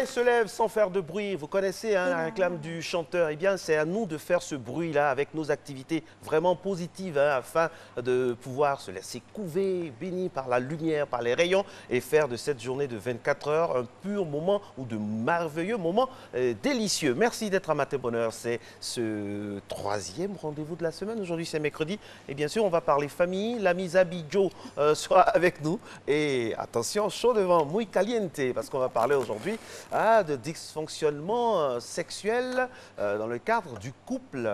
se lève sans faire de bruit. Vous connaissez la réclame du chanteur. Eh bien, c'est à nous de faire ce bruit-là avec nos activités vraiment positives afin de pouvoir se laisser couver, béni par la lumière, par les rayons et faire de cette journée de 24 heures un pur moment ou de merveilleux moments délicieux. Merci d'être à Matin Bonheur. C'est ce troisième rendez-vous de la semaine. Aujourd'hui, c'est mercredi. Et bien sûr, on va parler famille. L'ami Zabi Joe sera avec nous. Et attention, chaud devant, muy caliente, parce qu'on va parler aujourd'hui de dysfonctionnement sexuel dans le cadre du couple.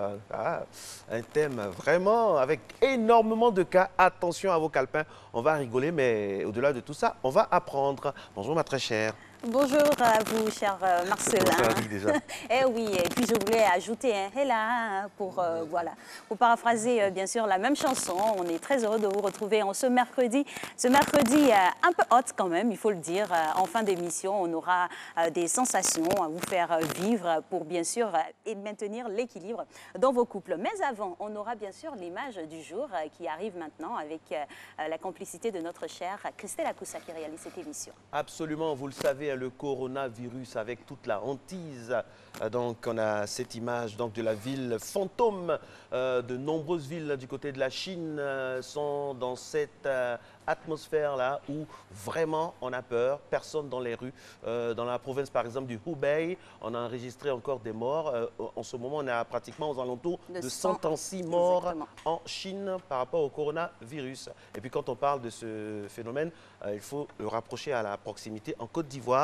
Un thème vraiment avec énormément de cas. Attention à vos calepins, on va rigoler, mais au-delà de tout ça, on va apprendre. Bonjour ma très chère. Bonjour à vous, cher Marcelin. Bonjour, déjà. Eh oui, et puis je voulais ajouter un héla pour, voilà, pour paraphraser bien sûr la même chanson. On est très heureux de vous retrouver en ce mercredi. Ce mercredi un peu hot quand même, il faut le dire. En fin d'émission, on aura des sensations à vous faire vivre pour bien sûr et maintenir l'équilibre dans vos couples. Mais avant, on aura bien sûr l'image du jour qui arrive maintenant avec la complicité de notre chère Christelle Akoussa qui réalise cette émission. Absolument, vous le savez, le coronavirus avec toute la hantise. Donc on a cette image donc, de la ville fantôme. De nombreuses villes du côté de la Chine sont dans cette atmosphère-là où vraiment on a peur, personne dans les rues. Dans la province par exemple du Hubei, on a enregistré encore des morts. En ce moment, on est pratiquement aux alentours de 106 morts exactement en Chine par rapport au coronavirus. Et puis quand on parle de ce phénomène, il faut le rapprocher à la proximité en Côte d'Ivoire.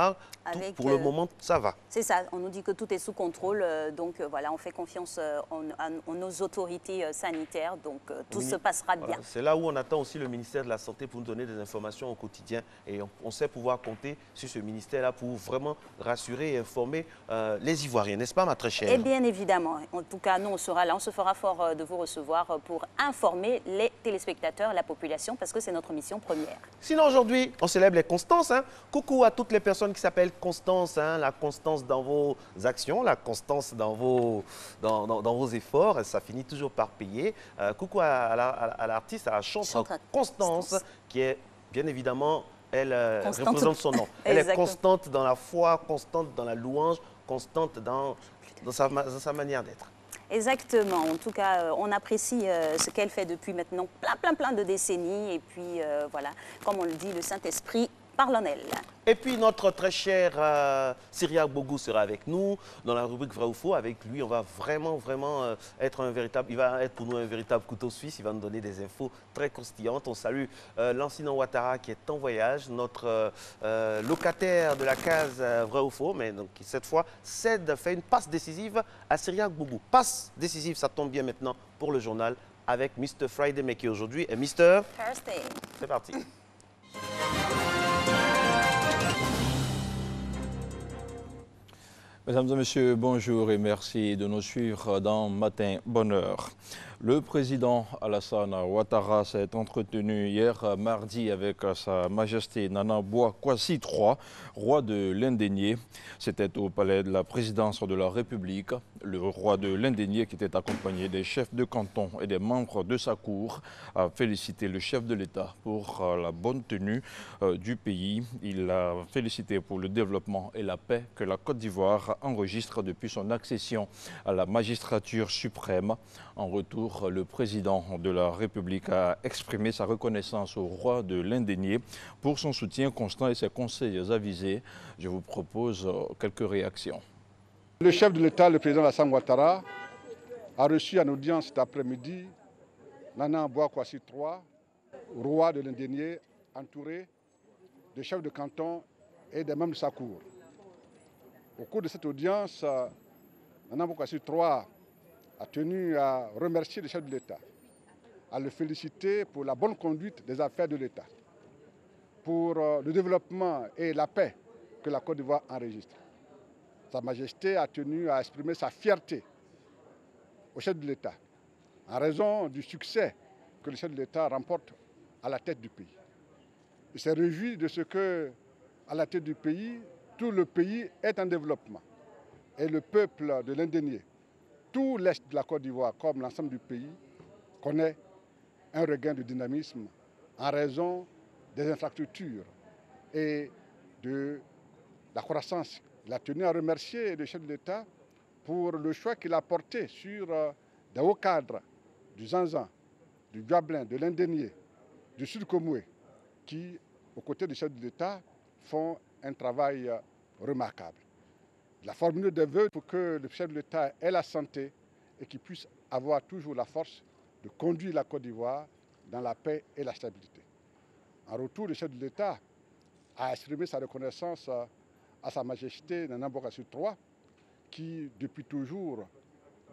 Pour le moment, ça va. C'est ça, on nous dit que tout est sous contrôle. Donc voilà, on fait confiance en nos autorités sanitaires. Donc tout se passera bien. Voilà. C'est là où on attend aussi le ministère de la Santé pour nous donner des informations au quotidien. Et on sait pouvoir compter sur ce ministère-là pour vraiment rassurer et informer les Ivoiriens. N'est-ce pas, ma très chère? Et bien évidemment. En tout cas, nous, on sera là. On se fera fort de vous recevoir pour informer les téléspectateurs, la population, parce que c'est notre mission première. Sinon, aujourd'hui, on célèbre les Constances. Coucou à toutes les personnes qui s'appellent Constance. La constance dans vos actions, la constance dans vos efforts. Ça finit toujours par payer. Coucou à l'artiste, à la chanteuse Constance, qui est bien évidemment, elle représente son nom. Elle est constante dans la foi, constante dans la louange, constante dans sa manière d'être. Exactement. En tout cas, on apprécie ce qu'elle fait depuis maintenant plein de décennies. Et puis, voilà, comme on le dit, le Saint-Esprit parle en elle. Et puis, notre très cher Cyriaque Bougou sera avec nous dans la rubrique Vrai ou Faux. Avec lui, on va vraiment être il va être pour nous un véritable couteau suisse. Il va nous donner des infos très croustillantes. On salue Lansina Ouattara qui est en voyage, notre locataire de la case Vrai ou Faux. Mais donc, cette fois, fait une passe décisive à Cyriaque Bougou. Passe décisive, ça tombe bien maintenant pour le journal avec Mr. Friday, mais qui aujourd'hui est Mr. Thursday. C'est parti. Mesdames et messieurs, bonjour et merci de nous suivre dans Matin Bonheur. Le président Alassane Ouattara s'est entretenu hier mardi avec Sa Majesté Nana Bouakwasi III, roi de l'Indénié. C'était au palais de la présidence de la République. Le roi de l'Indénié, qui était accompagné des chefs de canton et des membres de sa cour, a félicité le chef de l'État pour la bonne tenue du pays. Il l'a félicité pour le développement et la paix que la Côte d'Ivoire enregistre depuis son accession à la magistrature suprême. En retour, le président de la République a exprimé sa reconnaissance au roi de l'Indénié pour son soutien constant et ses conseils avisés. Je vous propose quelques réactions. Le chef de l'État, le président Alassane Ouattara, a reçu en audience cet après-midi Nana Bouakwasi III, roi de l'Indénié, entouré de chefs de canton et des membres de sa cour. Au cours de cette audience, Nana Bouakwasi III a tenu à remercier le chef de l'État, à le féliciter pour la bonne conduite des affaires de l'État, pour le développement et la paix que la Côte d'Ivoire enregistre. Sa Majesté a tenu à exprimer sa fierté au chef de l'État, en raison du succès que le chef de l'État remporte à la tête du pays. Il s'est réjoui de ce que, à la tête du pays, tout le pays est en développement. Et le peuple de l'Indénié, tout l'Est de la Côte d'Ivoire, comme l'ensemble du pays, connaît un regain de dynamisme en raison des infrastructures et de la croissance Il a tenu à remercier le chef de l'État pour le choix qu'il a porté sur des hauts cadres du Zanzan, du Gablin, de l'Indénié, du Sud Komoué, qui, aux côtés du chef de l'État, font un travail remarquable. Il a formulé des vœux pour que le chef de l'État ait la santé et qu'il puisse avoir toujours la force de conduire la Côte d'Ivoire dans la paix et la stabilité. En retour, le chef de l'État a exprimé sa reconnaissance à Sa Majesté Nana Bokassa III, qui depuis toujours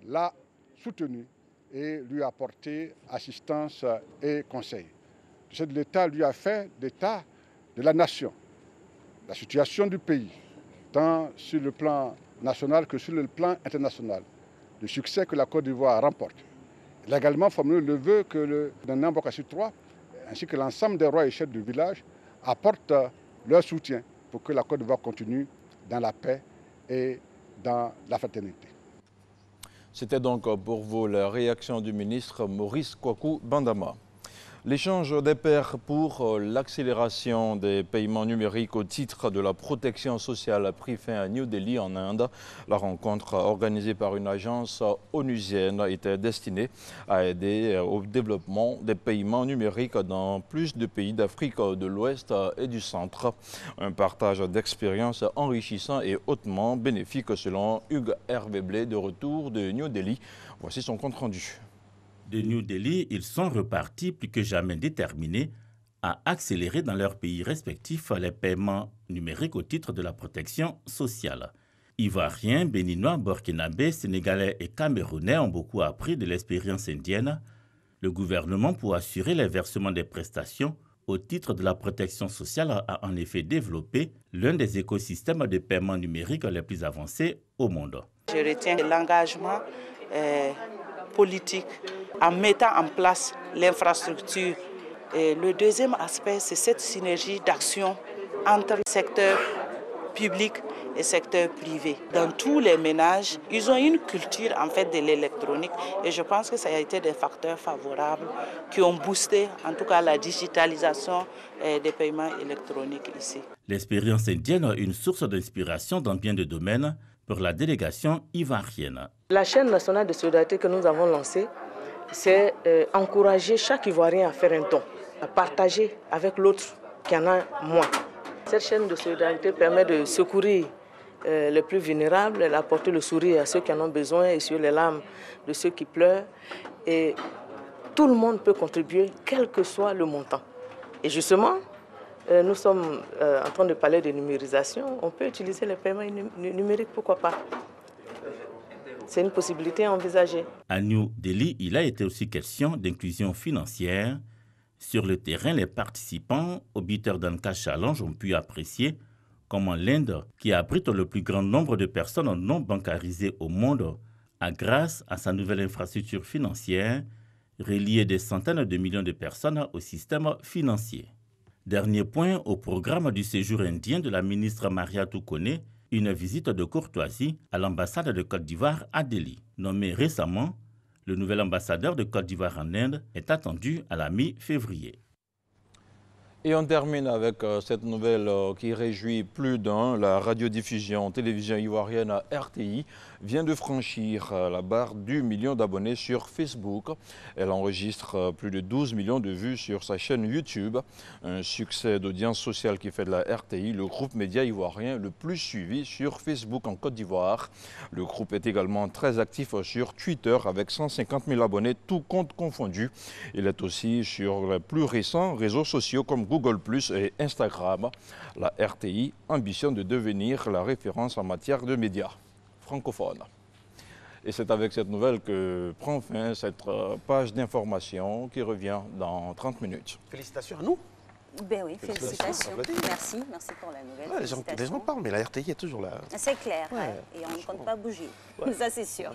l'a soutenu et lui a apporté assistance et conseil. Le chef de l'État lui a fait l'état de la nation, la situation du pays, tant sur le plan national que sur le plan international, le succès que la Côte d'Ivoire remporte. Il a également formulé le vœu que le Nana Bokassa III, ainsi que l'ensemble des rois et chefs du village, apportent leur soutien pour que la Côte d'Ivoire continue dans la paix et dans la fraternité. C'était donc pour vous la réaction du ministre Maurice Kwaku Bandama. L'échange des pairs pour l'accélération des paiements numériques au titre de la protection sociale a pris fin à New Delhi en Inde. La rencontre organisée par une agence onusienne était destinée à aider au développement des paiements numériques dans plus de pays d'Afrique de l'Ouest et du Centre. Un partage d'expériences enrichissant et hautement bénéfique selon Hugues Hervé Blé de retour de New Delhi. Voici son compte rendu. De New Delhi, ils sont repartis plus que jamais déterminés à accélérer dans leurs pays respectifs les paiements numériques au titre de la protection sociale. Ivoiriens, Béninois, Burkinabés, Sénégalais et Camerounais ont beaucoup appris de l'expérience indienne. Le gouvernement, pour assurer les versements des prestations au titre de la protection sociale, a en effet développé l'un des écosystèmes de paiement numérique les plus avancés au monde. Je retiens l'engagement politique en mettant en place l'infrastructure. Le deuxième aspect, c'est cette synergie d'action entre le secteur public et secteur privé. Dans tous les ménages, ils ont une culture en fait de l'électronique et je pense que ça a été des facteurs favorables qui ont boosté en tout cas la digitalisation des paiements électroniques ici. L'expérience indienne est une source d'inspiration dans bien de domaines pour la délégation ivoirienne. La chaîne nationale de solidarité que nous avons lancée, c'est encourager chaque Ivoirien à faire un don, à partager avec l'autre qui en a moins. Cette chaîne de solidarité permet de secourir les plus vulnérables, d'apporter le sourire à ceux qui en ont besoin et sur les larmes de ceux qui pleurent. Et tout le monde peut contribuer, quel que soit le montant. Et justement, nous sommes en train de parler de numérisation. On peut utiliser les paiements numériques, pourquoi pas? C'est une possibilité envisagée. À New Delhi, il a été aussi question d'inclusion financière. Sur le terrain, les participants au Bitterdonka Challenge ont pu apprécier comment l'Inde, qui abrite le plus grand nombre de personnes non bancarisées au monde, a, grâce à sa nouvelle infrastructure financière, relié des centaines de millions de personnes au système financier. Dernier point au programme du séjour indien de la ministre Maria Toukone, une visite de courtoisie à l'ambassade de Côte d'Ivoire à Delhi. Nommé récemment, le nouvel ambassadeur de Côte d'Ivoire en Inde est attendu à la mi-février. Et on termine avec cette nouvelle qui réjouit plus d'un. La radiodiffusion télévision ivoirienne RTI vient de franchir la barre du million d'abonnés sur Facebook. Elle enregistre plus de 12 millions de vues sur sa chaîne YouTube. Un succès d'audience sociale qui fait de la RTI le groupe média ivoirien le plus suivi sur Facebook en Côte d'Ivoire. Le groupe est également très actif sur Twitter avec 150 000 abonnés, tous comptes confondus. Il est aussi sur les plus récents réseaux sociaux comme Google+ et Instagram. La RTI ambitionne de devenir la référence en matière de médias francophones. Et c'est avec cette nouvelle que prend fin cette page d'information qui revient dans 30 minutes. Félicitations à nous. Ben oui, félicitations. Merci pour la nouvelle. Ouais, les gens parlent, mais la RTI est toujours là. C'est clair, ouais. Et on ne compte pas bouger. Ouais. Ça, c'est sûr.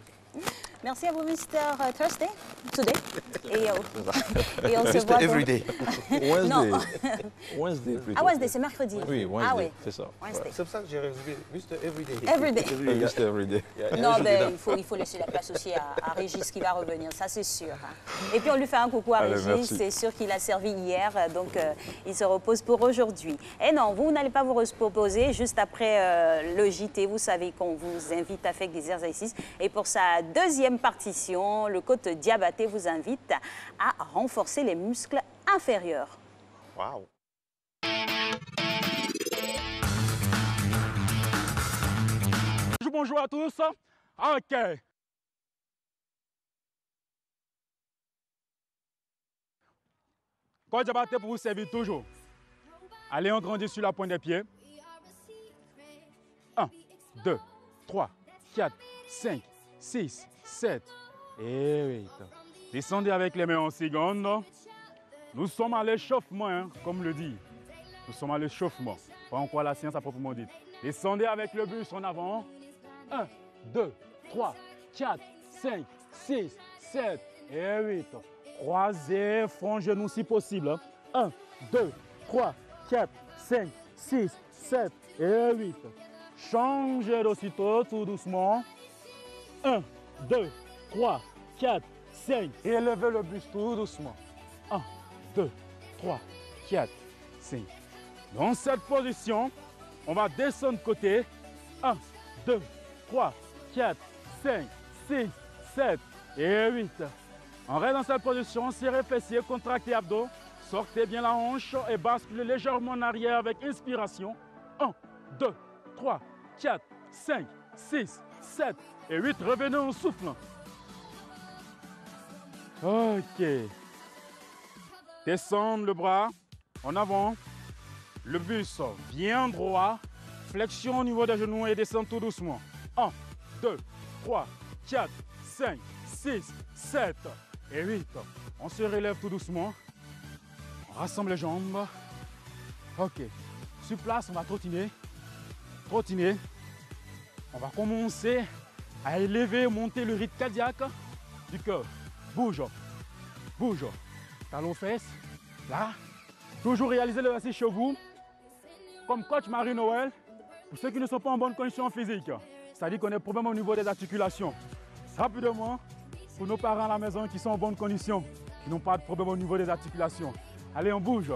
Merci à vous, Mr. Thursday, today. Et on se voit Mr. Everyday. Non. Wednesday plutôt. Ah, Wednesday, c'est mercredi. Oui, Wednesday, ah, oui. c'est ça. Wednesday. C'est pour ça que j'ai résumé Mr. Everyday. Everyday. Mr. Everyday. Non, mais il faut laisser la place aussi à Régis qui va revenir, ça c'est sûr. Et puis on lui fait un coucou à Régis, c'est sûr qu'il a servi hier, donc il se repose pour aujourd'hui. Et non, vous n'allez pas vous reposer juste après le JT, vous savez qu'on vous invite à faire des exercices. Et pour sa deuxième partition, le coach Diabaté vous invite à renforcer les muscles inférieurs. Waouh. Bonjour à tous. Ok. Coach Diabaté pour vous servir toujours. Allez, on grandit sur la pointe des pieds. 1, 2, 3, 4, 5, 6, 7 et 8. Descendez avec les mains en seconde. Nous sommes à l'échauffement, hein, comme le dit. Nous sommes à l'échauffement. Pas encore la science à proprement dit. Descendez avec le buste en avant. 1, 2, 3, 4, 5, 6, 7 et 8. Croisez, front genou si possible. 1, 2, 3, 4, 5, 6, 7 et 8. Changez d'aussitôt, tout doucement. 1, 2, 3, 4, 5. Et élevez le buste tout doucement. 1, 2, 3, 4, 5. Dans cette position, on va descendre côté. 1, 2, 3, 4, 5, 6, 7 et 8. On reste dans cette position, serrez fessiers, contractez abdos. Sortez bien la hanche et basculez légèrement en arrière avec inspiration. 1, 2, 3, 4, 5, 6, 7 et 8. Revenez en soufflant. Ok. Descendre le bras en avant. Le buste bien droit. Flexion au niveau des genoux et descend tout doucement. 1, 2, 3, 4, 5, 6, 7 et 8. On se relève tout doucement. On rassemble les jambes. Ok. Sur place, on va trottiner. Trottiner. On va commencer à élever, monter le rythme cardiaque du cœur. Bouge. Bouge. Talons fesses. Là. Toujours réaliser l'exercice chez vous. Comme coach Marie-Noël. Pour ceux qui ne sont pas en bonne condition physique. C'est-à-dire qu'on a des problèmes au niveau des articulations. Rapidement, pour nos parents à la maison qui sont en bonne condition, qui n'ont pas de problème au niveau des articulations. Allez, on bouge,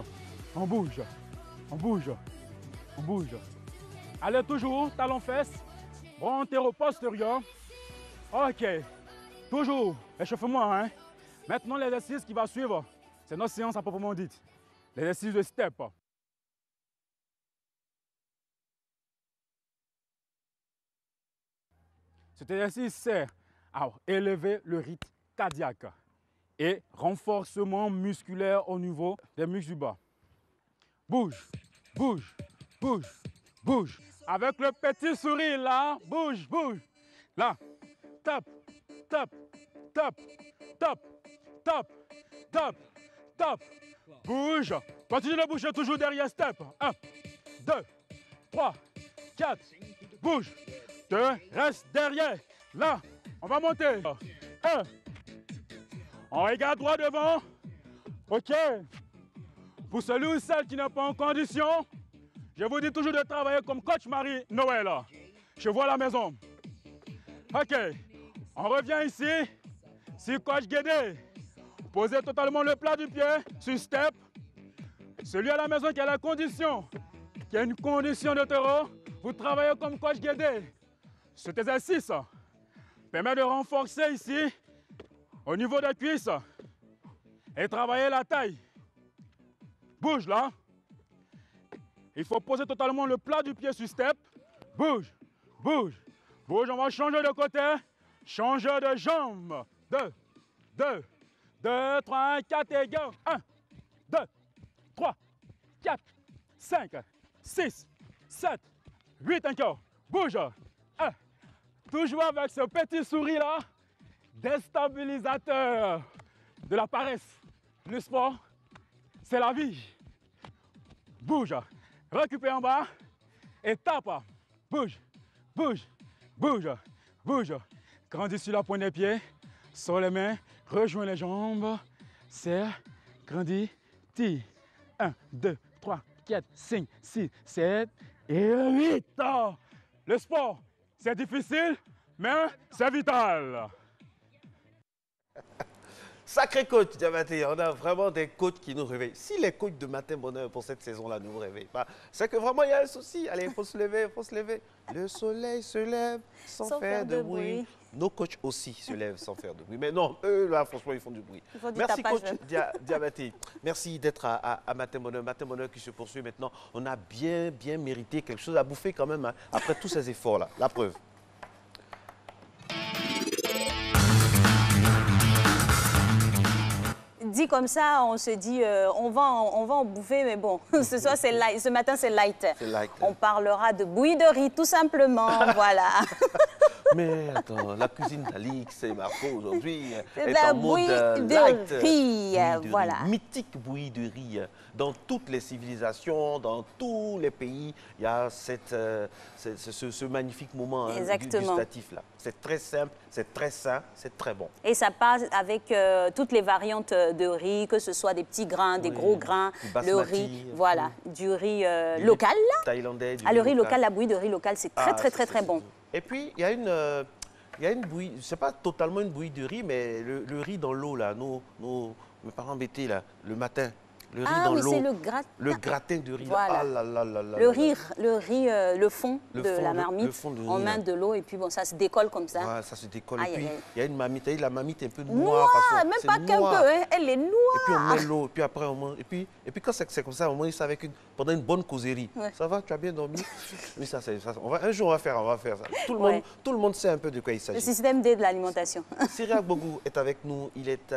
on bouge, on bouge, on bouge. Allez, toujours, talons fesses, bras antéro-postérieur. Ok, toujours, échauffement. Hein? Maintenant, l'exercice qui va suivre, c'est notre séance à proprement dite. L'exercice de step. Cet exercice sert à élever le rythme cardiaque et renforcement musculaire au niveau des muscles du bas. Bouge, bouge, bouge, bouge. Avec le petit sourire là, bouge, bouge. Là, tape, tape, tape, tape, tape, tape, tape. Bouge. Continue de bouger toujours derrière step. 1, 2, 3, 4. Bouge. 2, reste derrière. Là, on va monter. 1. On regarde droit devant. OK. Pour celui ou celle qui n'est pas en condition, je vous dis toujours de travailler comme coach Marie-Noël. Je vois la maison. OK. On revient ici. Sur coach Guédé. Posez totalement le plat du pied sur step. Celui à la maison qui a la condition, qui a une condition de terreau, vous travaillez comme coach Guédé. Cet exercice permet de renforcer ici au niveau des cuisses et travailler la taille. Bouge là. Il faut poser totalement le plat du pied sur step. Bouge, bouge, bouge. On va changer de côté. Changer de jambe. 2, 2, 2, 3, 4 et go. 1, 2, 3, 4, 5, 6, 7, 8 encore. Bouge. 1. Toujours avec ce petit sourire là, déstabilisateur de la paresse. Le sport, c'est la vie. Bouge, récupère en bas et tape. Bouge, bouge, bouge, bouge. grandis sur la pointe des pieds, sors les mains, rejoins les jambes, serre, grandis, tire. 1, 2, 3, 4, 5, 6, 7 et 8. Le sport, c'est difficile, mais c'est vital. Sacré coach, Diabaté, on a vraiment des coachs qui nous réveillent. Si les coachs de Matin Bonheur pour cette saison-là ne nous réveillent pas, c'est que vraiment il y a un souci. Allez, il faut se lever, il faut se lever. Le soleil se lève sans faire de bruit. Nos coachs aussi se lèvent sans faire de bruit. Mais non, eux, là, franchement, ils font du bruit. Merci, coach Diabaté. Merci d'être à Matin Bonheur. Matin Bonheur qui se poursuit maintenant. On a bien mérité quelque chose à bouffer quand même, hein, après tous ces efforts-là. La preuve. Dit comme ça, on se dit, on va en bouffer, mais bon, ce soir, c'est light. Ce matin, c'est light. On parlera de bouillie de riz, tout simplement, voilà. Mais attends, la cuisine d'Alix et Marco aujourd'hui est en mode bouillie light. De riz, voilà. Mythique bouillie de riz. Dans toutes les civilisations, dans tous les pays, il y a ce magnifique moment gustatif là. C'est très simple, c'est très sain, c'est très bon. Et ça passe avec toutes les variantes de riz, que ce soit des petits grains, des gros grains, le riz, voilà, du riz local. Thaïlandais. Le riz local, la bouillie de riz local, c'est très bon. Et puis, il y a une bouillie, c'est pas totalement une bouillie de riz, mais le riz dans l'eau, là, mes parents mettaient là, le matin. Le riz dans l'eau. C'est le gratin. Le gratin de riz. Voilà. Ah là là là là. Le fond de la marmite, on met de l'eau et puis bon, ça se décolle comme ça. Ouais, ça se décolle. Et puis, il y a une marmite, la marmite est un peu noire. Même pas qu'un peu, hein, elle est noire. Et puis on met l'eau, et puis après on mange. Et puis quand c'est comme ça, on mange ça pendant une bonne causerie. Ouais. Ça va, tu as bien dormi? Oui, un jour on va faire ça. Tout le monde sait un peu de quoi il s'agit. Le système D de l'alimentation. Cyriaque Bogou est avec nous. Il est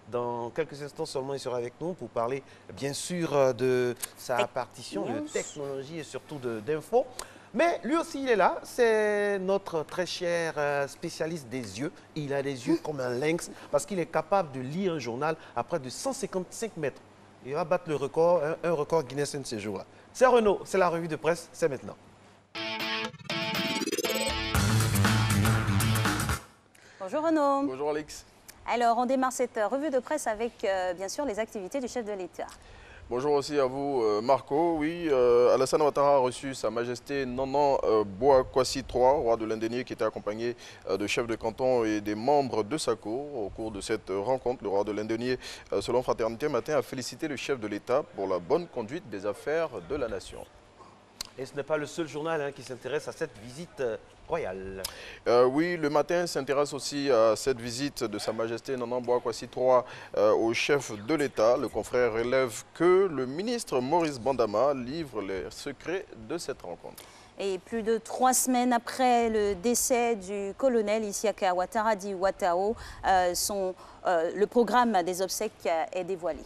dans quelques instants seulement, il sera avec nous pour parler bien sûr de sa partition de technologie et surtout d'infos. Mais lui aussi, il est là. C'est notre très cher spécialiste des yeux. Il a les yeux comme un lynx parce qu'il est capable de lire un journal à près de 155 mètres. Il va battre le record, un record Guinness un de ces jours-là. C'est Renaud, c'est la revue de presse, c'est maintenant. Bonjour Renaud. Bonjour Alex. Alors, on démarre cette revue de presse avec, bien sûr, les activités du chef de l'État. Bonjour aussi à vous, Marco. Oui, Alassane Ouattara a reçu Sa Majesté Nanan Bouakwasi III, roi de l'Indénié, qui était accompagné de chefs de canton et des membres de sa cour. Au cours de cette rencontre, le roi de l'Indénié, selon Fraternité Matin, a félicité le chef de l'État pour la bonne conduite des affaires de la nation. Et ce n'est pas le seul journal qui s'intéresse à cette visite royale. Oui, le Matin s'intéresse aussi à cette visite de Sa Majesté Nanan Bouakwasi III au chef de l'État. Le confrère relève que le ministre Maurice Bandama livre les secrets de cette rencontre. Et plus de 3 semaines après le décès du colonel Isiaka Ouattara dit Ouattao, le programme des obsèques est dévoilé.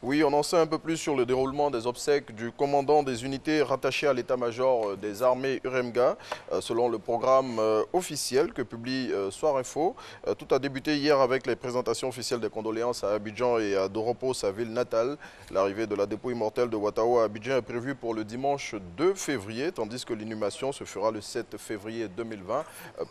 Oui, on en sait un peu plus sur le déroulement des obsèques du commandant des unités rattachées à l'état-major des armées UREMGA. Selon le programme officiel que publie Soir Info, tout a débuté hier avec les présentations officielles des condoléances à Abidjan et à Doropo, sa ville natale. L'arrivée de la dépouille mortelle de Ouattao à Abidjan est prévue pour le dimanche 2 février, tandis que l'inhumation se fera le 7 février 2020.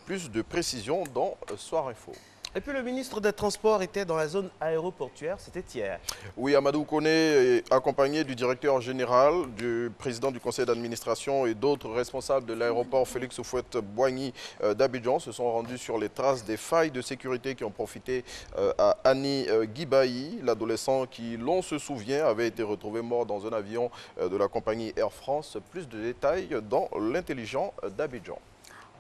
Plus de précisions dans Soir Info. Et puis le ministre des Transports était dans la zone aéroportuaire, c'était hier. Oui, Amadou Koné, accompagné du directeur général, du président du conseil d'administration et d'autres responsables de l'aéroport Félix Houphouët-Boigny d'Abidjan, se sont rendus sur les traces des failles de sécurité qui ont profité à Annie Guibaï, l'adolescent qui, l'on se souvient, avait été retrouvé mort dans un avion de la compagnie Air France. Plus de détails dans l'intelligent d'Abidjan.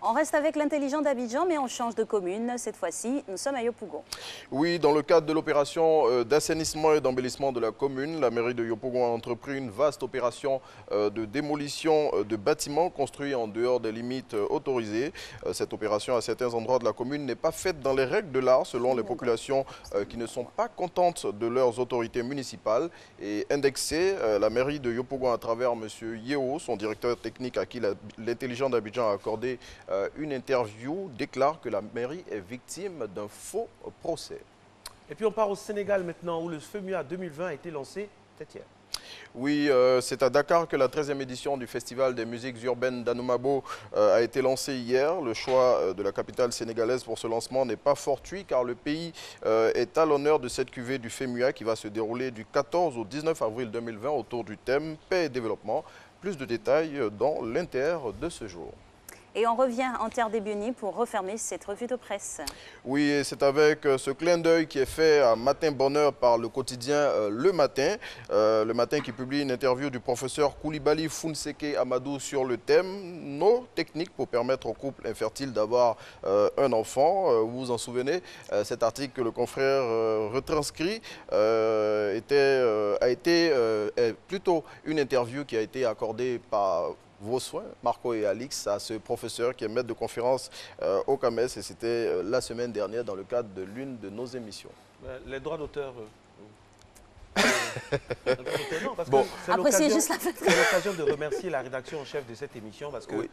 On reste avec l'intelligent d'Abidjan, mais on change de commune. Cette fois-ci, nous sommes à Yopougon. Oui, dans le cadre de l'opération d'assainissement et d'embellissement de la commune, la mairie de Yopougon a entrepris une vaste opération de démolition de bâtiments construits en dehors des limites autorisées. Cette opération, à certains endroits de la commune, n'est pas faite dans les règles de l'art, selon les populations qui ne sont pas contentes de leurs autorités municipales. Et indexée, la mairie de Yopougon, à travers M. Yeo, son directeur technique à qui l'intelligent d'Abidjan a accordé une interview, déclare que la mairie est victime d'un faux procès. Et puis on part au Sénégal maintenant, où le FEMUA 2020 a été lancé hier. Oui, c'est à Dakar que la 13e édition du Festival des musiques urbaines d'Anoumabo a été lancée hier. Le choix de la capitale sénégalaise pour ce lancement n'est pas fortuit car le pays est à l'honneur de cette cuvée du FEMUA qui va se dérouler du 14 au 19 avril 2020 autour du thème paix et développement. Plus de détails dans l'inter de ce jour. Et on revient en terre des Bionis pour refermer cette revue de presse. Oui, c'est avec ce clin d'œil qui est fait à Matin Bonheur par le quotidien Le Matin. Le Matin qui publie une interview du professeur Koulibaly Funseke Amadou sur le thème « Nos techniques pour permettre aux couples infertiles d'avoir un enfant ». Vous vous en souvenez, cet article que le confrère retranscrit a été plutôt une interview qui a été accordée par vos soins, Marco et Alix, à ce professeur qui est maître de conférence au CAMES, et c'était la semaine dernière dans le cadre de l'une de nos émissions. Les droits d'auteur... non, parce bon. que c'est l'occasion de remercier la rédaction en chef de cette émission, parce que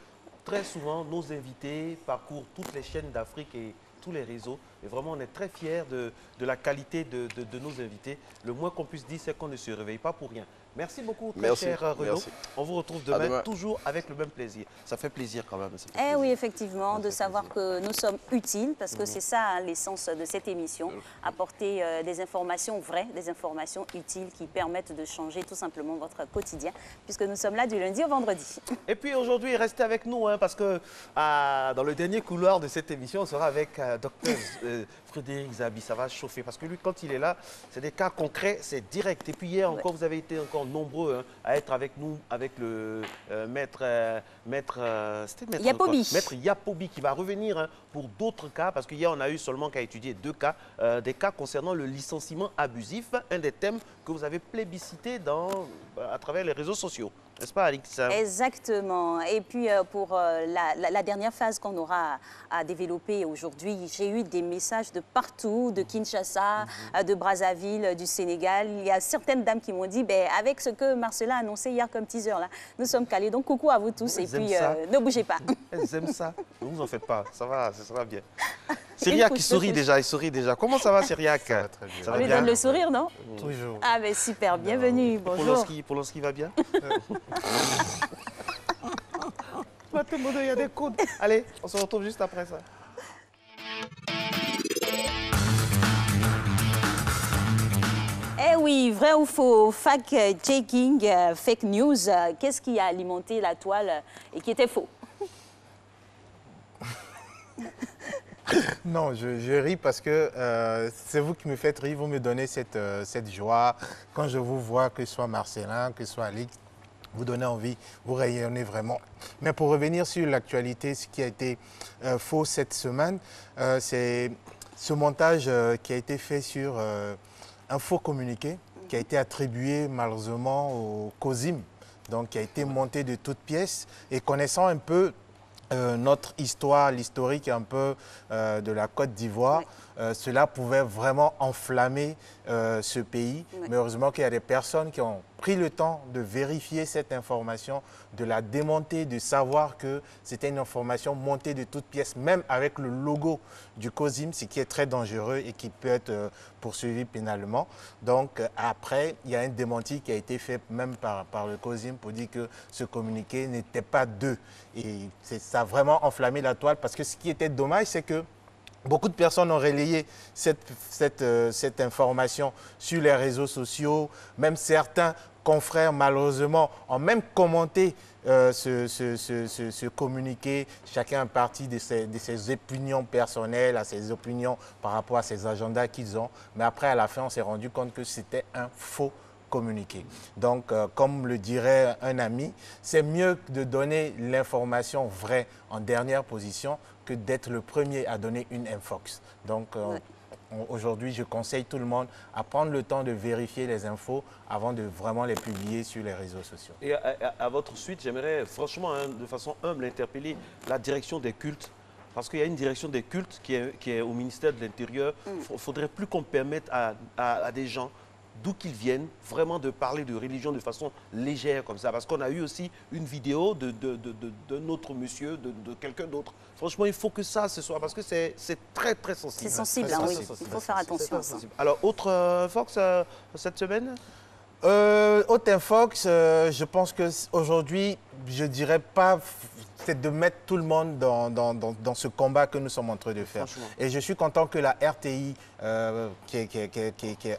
très souvent, nos invités parcourent toutes les chaînes d'Afrique et tous les réseaux. Et vraiment, on est très fiers de la qualité de nos invités. Le moins qu'on puisse dire, c'est qu'on ne se réveille pas pour rien. Merci beaucoup, très cher Renaud. On vous retrouve demain, toujours avec le même plaisir. Ça fait plaisir quand même. Oui, effectivement, de savoir que nous sommes utiles, parce que c'est ça l'essence de cette émission, apporter des informations vraies, des informations utiles qui permettent de changer tout simplement votre quotidien, puisque nous sommes là du lundi au vendredi. Et puis aujourd'hui, restez avec nous, parce que dans le dernier couloir de cette émission, on sera avec Dr Frédéric Zabi. Ça va chauffer, parce que lui, quand il est là, c'est des cas concrets, c'est direct. Et puis hier encore, vous avez été encore nombreux à être avec nous, avec le maître Yapobi qui va revenir pour d'autres cas, parce qu'hier on a eu seulement qu'à étudier 2 cas, des cas concernant le licenciement abusif, un des thèmes que vous avez plébiscité à travers les réseaux sociaux. N'est-ce pas, Alix? Exactement. Et puis, pour la dernière phase qu'on aura à développer aujourd'hui, j'ai eu des messages de partout, de Kinshasa, de Brazzaville, du Sénégal. Il y a certaines dames qui m'ont dit, avec ce que Marcella a annoncé hier comme teaser, là, nous sommes calés. Donc, coucou à vous tous. Et puis, ne bougez pas. Elles aiment ça. Ne vous en faites pas. Ça va, ça sera bien. Cyriac, il sourit déjà. Comment ça va, Cyriac? Ça va très bien. On lui donne le sourire, non? Toujours. Ah, mais super. Bienvenue. Bonjour. Polonski va bien? Il y a des coudes. Allez, on se retrouve juste après ça. Eh oui, vrai ou faux, fact-checking, fake news, qu'est-ce qui a alimenté la toile et qui était faux? Non, je ris parce que c'est vous qui me faites rire, vous me donnez cette joie. Quand je vous vois, que ce soit Marcelin, que ce soit Alix, vous donnez envie, vous rayonnez vraiment. Mais pour revenir sur l'actualité, ce qui a été faux cette semaine, c'est ce montage qui a été fait sur un faux communiqué qui a été attribué malheureusement au COSIM, donc qui a été monté de toutes pièces. Et connaissant un peu notre histoire, l'historique un peu de la Côte d'Ivoire, cela pouvait vraiment enflammer ce pays. Mais heureusement qu'il y a des personnes qui ont pris le temps de vérifier cette information, de la démonter, de savoir que c'était une information montée de toutes pièces, même avec le logo du COSIM, ce qui est très dangereux et qui peut être poursuivi pénalement. Donc après, il y a un démenti qui a été fait même par le COSIM pour dire que ce communiqué n'était pas d'eux. Et ça a vraiment enflammé la toile, parce que ce qui était dommage, c'est que beaucoup de personnes ont relayé cette information sur les réseaux sociaux. Même certains confrères, malheureusement, ont même commenté ce communiqué. Chacun a parti de ses opinions personnelles, à ses opinions par rapport à ses agendas qu'ils ont. Mais après, à la fin, on s'est rendu compte que c'était un faux communiqué. Donc, comme le dirait un ami, c'est mieux de donner l'information vraie en dernière position que d'être le premier à donner une infox. Donc, aujourd'hui, je conseille tout le monde à prendre le temps de vérifier les infos avant de vraiment les publier sur les réseaux sociaux. Et à votre suite, j'aimerais franchement, de façon humble, interpeller la direction des cultes. Parce qu'il y a une direction des cultes qui est au ministère de l'Intérieur. Il ne faudrait plus qu'on permette à des gens, d'où qu'ils viennent, vraiment de parler de religion de façon légère comme ça. Parce qu'on a eu aussi une vidéo d'un autre monsieur, de quelqu'un d'autre. Franchement, il faut que ça se soit, parce que c'est très, très sensible. C'est sensible, oui. Il faut faire attention à ça. Alors, autre Fox cette semaine? Haute-Infox, je pense qu'aujourd'hui, je ne dirais pas, c'est de mettre tout le monde dans ce combat que nous sommes en train de faire. Et je suis content que la RTI,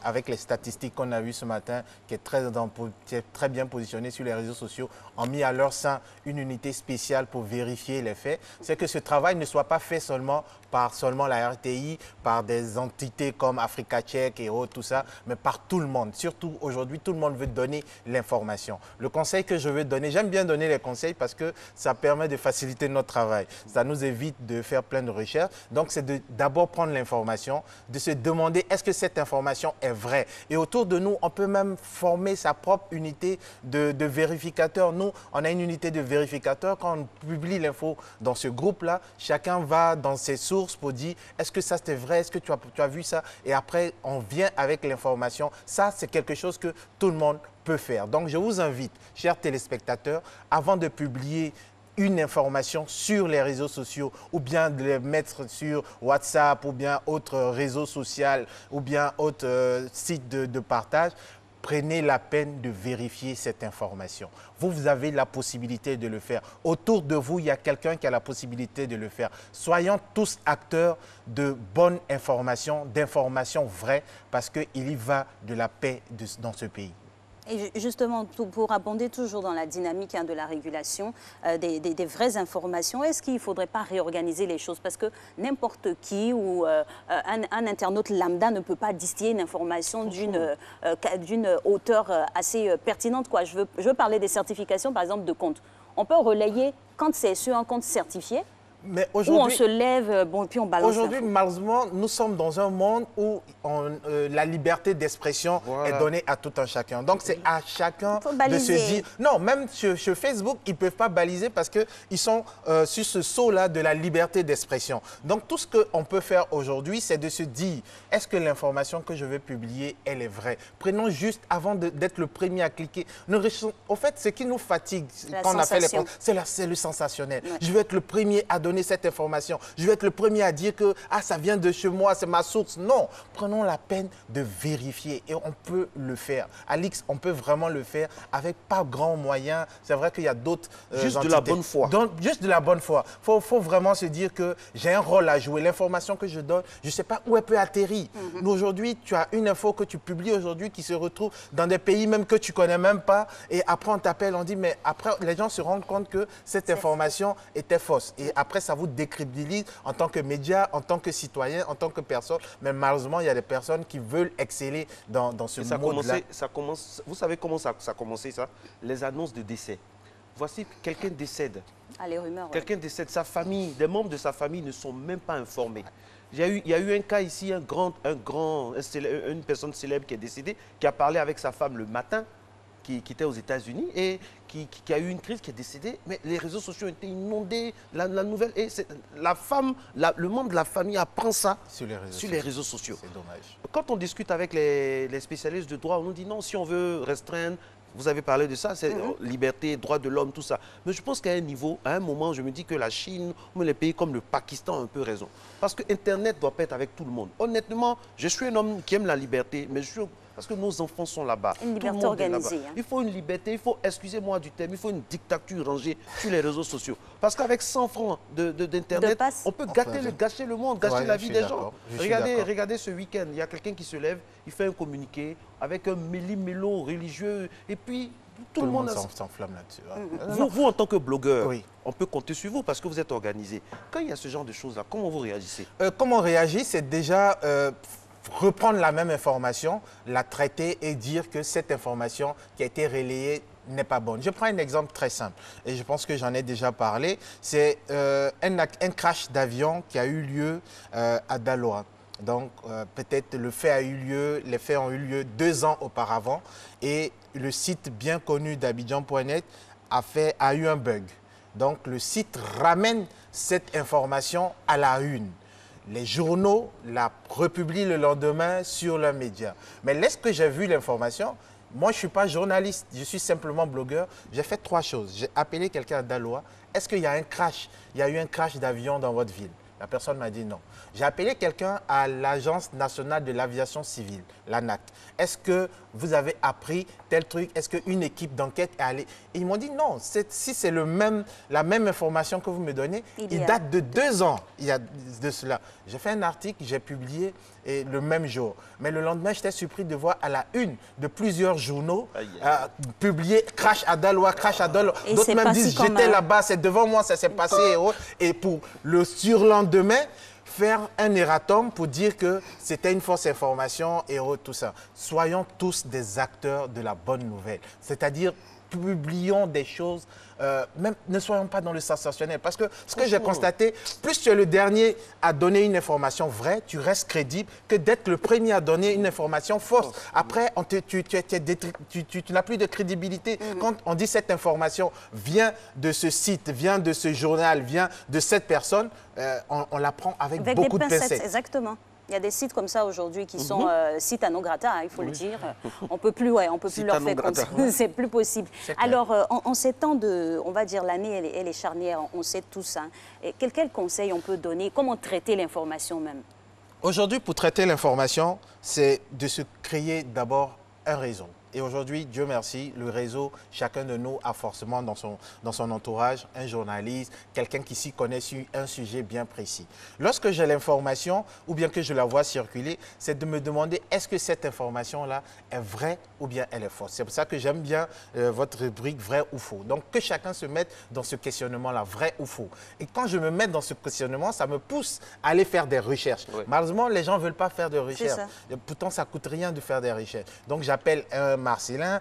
avec les statistiques qu'on a vues ce matin, qui est très bien positionnée sur les réseaux sociaux, ont mis à leur sein une unité spéciale pour vérifier les faits. C'est que ce travail ne soit pas fait seulement par la RTI, par des entités comme Africa Check et autres, tout ça, mais par tout le monde. Surtout aujourd'hui, tout le monde veut donner l'information. Le conseil que je veux donner, j'aime bien donner les conseils parce que ça permet de faciliter notre travail. Ça nous évite de faire plein de recherches. Donc, c'est d'abord prendre l'information, de se demander est-ce que cette information est vraie. Et autour de nous, on peut même former sa propre unité de vérificateurs. Nous, on a une unité de vérificateurs. Quand on publie l'info dans ce groupe-là, chacun va dans ses sources pour dire est-ce que ça c'était vrai, est-ce que tu as vu ça, et après on vient avec l'information. Ça, c'est quelque chose que tout le monde peut faire. Donc je vous invite, chers téléspectateurs, avant de publier une information sur les réseaux sociaux ou bien de les mettre sur WhatsApp ou bien autre réseau social ou bien autre site de partage, prenez la peine de vérifier cette information. Vous avez la possibilité de le faire. Autour de vous, il y a quelqu'un qui a la possibilité de le faire. Soyons tous acteurs de bonnes informations, d'informations vraies, parce qu'il y va de la paix dans ce pays. Et justement, pour abonder toujours dans la dynamique de la régulation, des vraies informations, est-ce qu'il ne faudrait pas réorganiser les choses? Parce que n'importe qui ou un internaute lambda ne peut pas distiller une information d'une hauteur assez pertinente, quoi. Je veux parler des certifications, par exemple, de compte. On peut relayer quand c'est sur un compte certifié. Mais où on se lève, bon, et puis on balance. Aujourd'hui, malheureusement, nous sommes dans un monde où la liberté d'expression est donnée à tout un chacun. Donc, c'est à chacun de se dire... Non, même sur Facebook, ils ne peuvent pas baliser parce qu'ils sont sur ce saut-là de la liberté d'expression. Donc, tout ce qu'on peut faire aujourd'hui, c'est de se dire, est-ce que l'information que je vais publier, elle est vraie? Prenons juste, avant d'être le premier à cliquer, au fait, ce qui nous fatigue quand on a fait les comptes, c'est le sensationnel. Ouais. Je vais être le premier à donner cette information. Je vais être le premier à dire que ça vient de chez moi, c'est ma source. Non, prenons la peine de vérifier et on peut le faire. Alix, on peut vraiment le faire avec pas grand moyen. C'est vrai qu'il y a d'autres juste entités. De la bonne foi. Donc, juste de la bonne foi. Faut vraiment se dire que j'ai un rôle à jouer. L'information que je donne, je ne sais pas où elle peut atterrir. Mais aujourd'hui, tu as une info que tu publies aujourd'hui qui se retrouve dans des pays même que tu ne connais même pas et après on t'appelle, on dit mais après les gens se rendent compte que cette information était fausse et après ça vous décrédibilise en tant que média, en tant que citoyen, en tant que personne. Mais malheureusement, il y a des personnes qui veulent exceller dans ce mode-là. Vous savez comment ça a commencé, ça? Les annonces de décès. Voici quelqu'un décède. Ah, les rumeurs. Quelqu'un décède, sa famille, des membres de sa famille ne sont même pas informés. Il y a eu un cas ici, une personne célèbre qui est décédée, qui a parlé avec sa femme le matin, qui était aux États-Unis et qui a eu une crise, qui est décédée. Mais les réseaux sociaux ont été inondés, la nouvelle. Et la femme, le membre de la famille apprend ça sur les réseaux sociaux. C'est dommage. Quand on discute avec les spécialistes de droit, on nous dit non, si on veut restreindre, vous avez parlé de ça, c'est liberté, droits de l'homme, tout ça. Mais je pense qu'à un niveau, à un moment, je me dis que la Chine ou les pays comme le Pakistan ont un peu raison. Parce que Internet doit pas être avec tout le monde. Honnêtement, je suis un homme qui aime la liberté, mais je suis... Parce que nos enfants sont là-bas. Une liberté organisée. Il faut une liberté, il faut, excusez-moi du terme, il faut une dictature rangée sur les réseaux sociaux. Parce qu'avec 100 francs d'Internet, on peut gâcher le monde, gâcher la vie des gens. Regardez ce week-end, il y a quelqu'un qui se lève, il fait un communiqué avec un méli-mélo religieux et puis tout le monde s'enflamme là-dessus. Vous, en tant que blogueur, on peut compter sur vous parce que vous êtes organisé. Quand il y a ce genre de choses-là, comment vous réagissez? Comment on réagit, c'est déjà... reprendre la même information, la traiter et dire que cette information qui a été relayée n'est pas bonne. Je prends un exemple très simple et je pense que j'en ai déjà parlé. C'est un crash d'avion qui a eu lieu à Daloa. Donc peut-être les faits ont eu lieu 2 ans auparavant et le site bien connu d'Abidjan.net a eu un bug. Donc le site ramène cette information à la une. Les journaux la republient le lendemain sur leurs médias. Mais lorsque j'ai vu l'information, moi je ne suis pas journaliste, je suis simplement blogueur. J'ai fait 3 choses. J'ai appelé quelqu'un à Daloa. Est-ce qu'il y a un crash? Il y a eu un crash d'avion dans votre ville. La personne m'a dit non. J'ai appelé quelqu'un à l'Agence nationale de l'aviation civile, l'ANAC. Est-ce que vous avez appris tel truc? Est-ce qu'une équipe d'enquête est allée? Et ils m'ont dit non. Si c'est la même information que vous me donnez, il date de 2 ans. Il y a de cela. J'ai fait un article, j'ai publié le même jour. Mais le lendemain, j'étais surpris de voir à la une de plusieurs journaux publier crash à Daloa, crash à Daloa. D'autres même disent j'étais là-bas, c'est devant moi, ça s'est passé. Et pour le surlendemain, faire un erratum pour dire que c'était une fausse information et tout ça. Soyons tous des acteurs de la bonne nouvelle. C'est-à-dire, publions des choses, même ne soyons pas dans le sensationnel. Parce que ce que j'ai constaté, plus tu es le dernier à donner une information vraie, tu restes crédible, que d'être le premier à donner une information fausse. Après, tu n'as plus de crédibilité. Quand on dit cette information vient de ce site, vient de ce journal, vient de cette personne, on la prend avec beaucoup de pincettes. Exactement. Il y a des sites comme ça aujourd'hui qui sont sites à non grata, hein, il faut le dire. On peut plus leur faire comme ça. C'est plus possible. Alors, en ces temps de, on va dire, l'année, elle est charnière, on sait tous. Hein. Quel conseil on peut donner? Comment traiter l'information même? Aujourd'hui, pour traiter l'information, c'est de se créer d'abord un réseau. Et aujourd'hui, Dieu merci, le réseau, chacun de nous a forcément dans son entourage un journaliste, quelqu'un qui s'y connaît sur un sujet bien précis. Lorsque j'ai l'information ou bien que je la vois circuler, c'est de me demander est-ce que cette information-là est vraie ou bien elle est fausse. C'est pour ça que j'aime bien votre rubrique vrai ou faux. Donc que chacun se mette dans ce questionnement-là, vrai ou faux. Et quand je me mets dans ce questionnement, ça me pousse à aller faire des recherches. Malheureusement, les gens ne veulent pas faire de recherches. Pourtant, ça ne coûte rien de faire des recherches. Donc j'appelle Marcellin,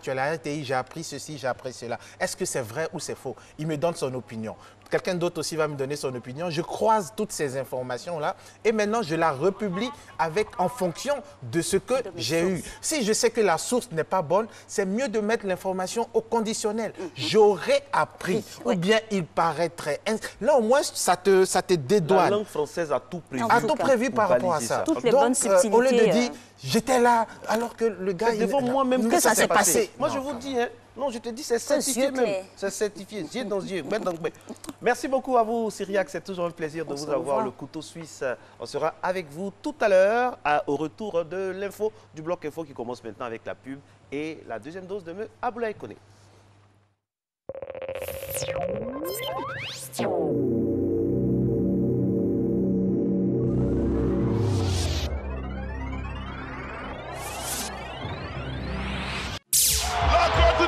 tu es à la RTI, j'ai appris ceci, j'ai appris cela. Est-ce que c'est vrai ou c'est faux? Il me donne son opinion. Quelqu'un d'autre aussi va me donner son opinion. Je croise toutes ces informations-là et maintenant, je la republie en fonction de ce que j'ai eu. Si je sais que la source n'est pas bonne, c'est mieux de mettre l'information au conditionnel. J'aurais appris ou bien il paraîtrait. Là, au moins, ça te dédouane. La langue française a tout prévu. A tout prévu par rapport à ça. Toutes les bonnes subtilités. Au lieu de dire, j'étais là, alors que le gars... devant moi-même que ça s'est passé. Moi, non, je vous dis, hein, non, je te dis, c'est certifié même. C'est certifié, yeux dans yeux. Merci beaucoup à vous, Cyriaque. C'est toujours un plaisir de vous avoir. Le couteau suisse, on sera avec vous tout à l'heure au retour de l'info, du bloc info qui commence maintenant avec la pub et la deuxième dose de Aboulaye Koné.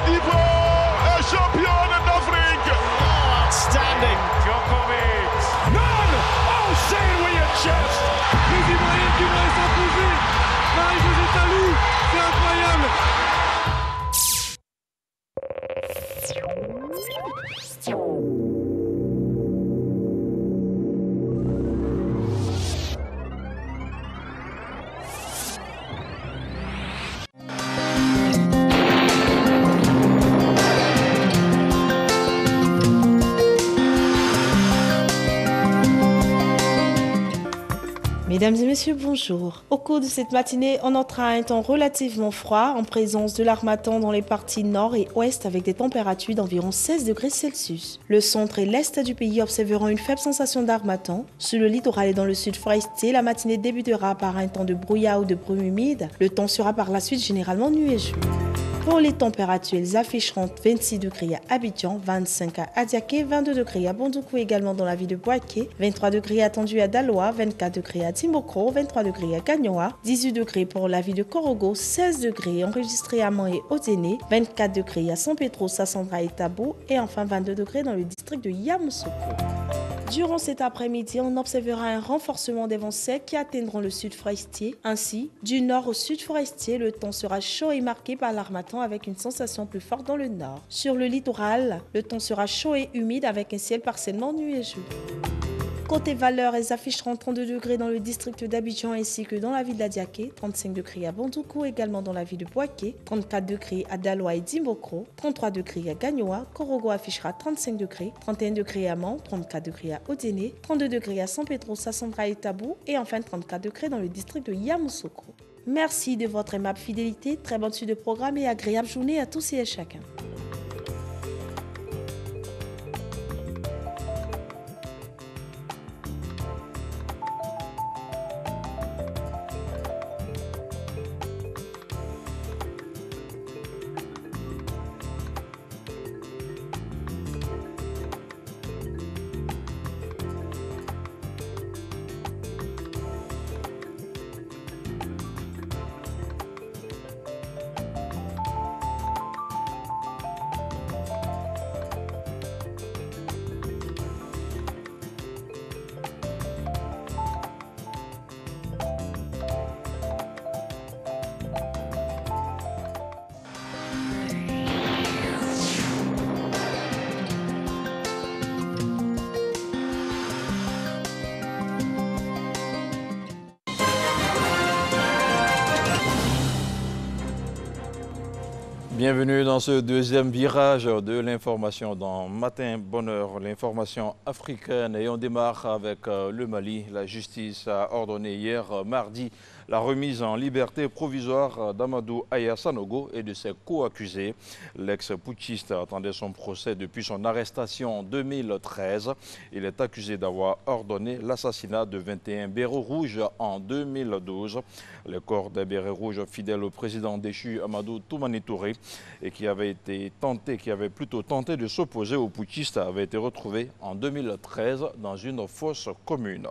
d'Ivoire est championne d'Afrique. Outstanding. Djokovic. None. Oh, Shane Williams chest. Les Ivoiriens qui vont s'imposer. Marie-Josée Talou. C'est incroyable. Mesdames et messieurs, bonjour. Au cours de cette matinée, on notera un temps relativement froid en présence de l'harmattan dans les parties nord et ouest avec des températures d'environ 16 degrés Celsius. Le centre et l'est du pays observeront une faible sensation d'harmattan. Sur le littoral et dans le sud forestier, la matinée débutera par un temps de brouillard ou de brume humide. Le temps sera par la suite généralement nuageux. Pour les températures, elles afficheront 26 degrés à Abidjan, 25 à Adiaké, 22 degrés à Bondoukou également dans la ville de Boaké, 23 degrés attendus à Daloa, 24 degrés à Timbokro, 23 degrés à Gagnoa, 18 degrés pour la ville de Korogo, 16 degrés enregistrés à Man et Odéné, 24 degrés à San Pedro, Sassandra et Tabo et enfin 22 degrés dans le district de Yamoussoukro. Durant cet après-midi, on observera un renforcement des vents secs qui atteindront le sud forestier. Ainsi, du nord au sud forestier, le temps sera chaud et marqué par l'harmattan avec une sensation plus forte dans le nord. Sur le littoral, le temps sera chaud et humide avec un ciel partiellement nuageux. Côté valeurs, elles afficheront 32 degrés dans le district d'Abidjan ainsi que dans la ville d'Adiaké, 35 degrés à Bondoukou également dans la ville de Boaké, 34 degrés à Daloa et Dimbokro, 33 degrés à Gagnoa, Korogo affichera 35 degrés, 31 degrés à Man, 34 degrés à Odéné, 32 degrés à San Pedro, Sassandra et Tabou et enfin 34 degrés dans le district de Yamoussoukro. Merci de votre aimable fidélité, très bonne suite de programme et agréable journée à tous et à chacun. Bienvenue dans ce deuxième virage de l'information dans Matin Bonheur, l'information africaine. Et on démarre avec le Mali. La justice a ordonné hier mardi la remise en liberté provisoire d'Amadou Aya Sanogo et de ses co-accusés. L'ex-putschiste attendait son procès depuis son arrestation en 2013. Il est accusé d'avoir ordonné l'assassinat de 21 bérets rouges en 2012. Le corps des bérets rouges fidèles au président déchu Amadou Toumani Touré et qui avait plutôt tenté de s'opposer aux putschistes avait été retrouvé en 2013 dans une fosse commune.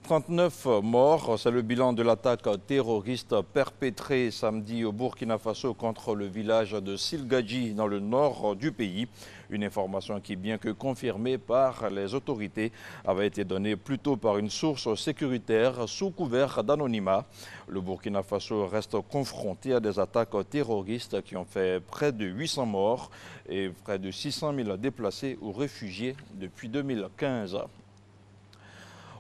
39 morts, c'est le bilan de l'attaque terroriste perpétrée samedi au Burkina Faso contre le village de Silgadji dans le nord du pays. Une information qui, bien que confirmée par les autorités, avait été donnée plus tôt par une source sécuritaire sous couvert d'anonymat. Le Burkina Faso reste confronté à des attaques terroristes qui ont fait près de 800 morts et près de 600 000 déplacés ou réfugiés depuis 2015.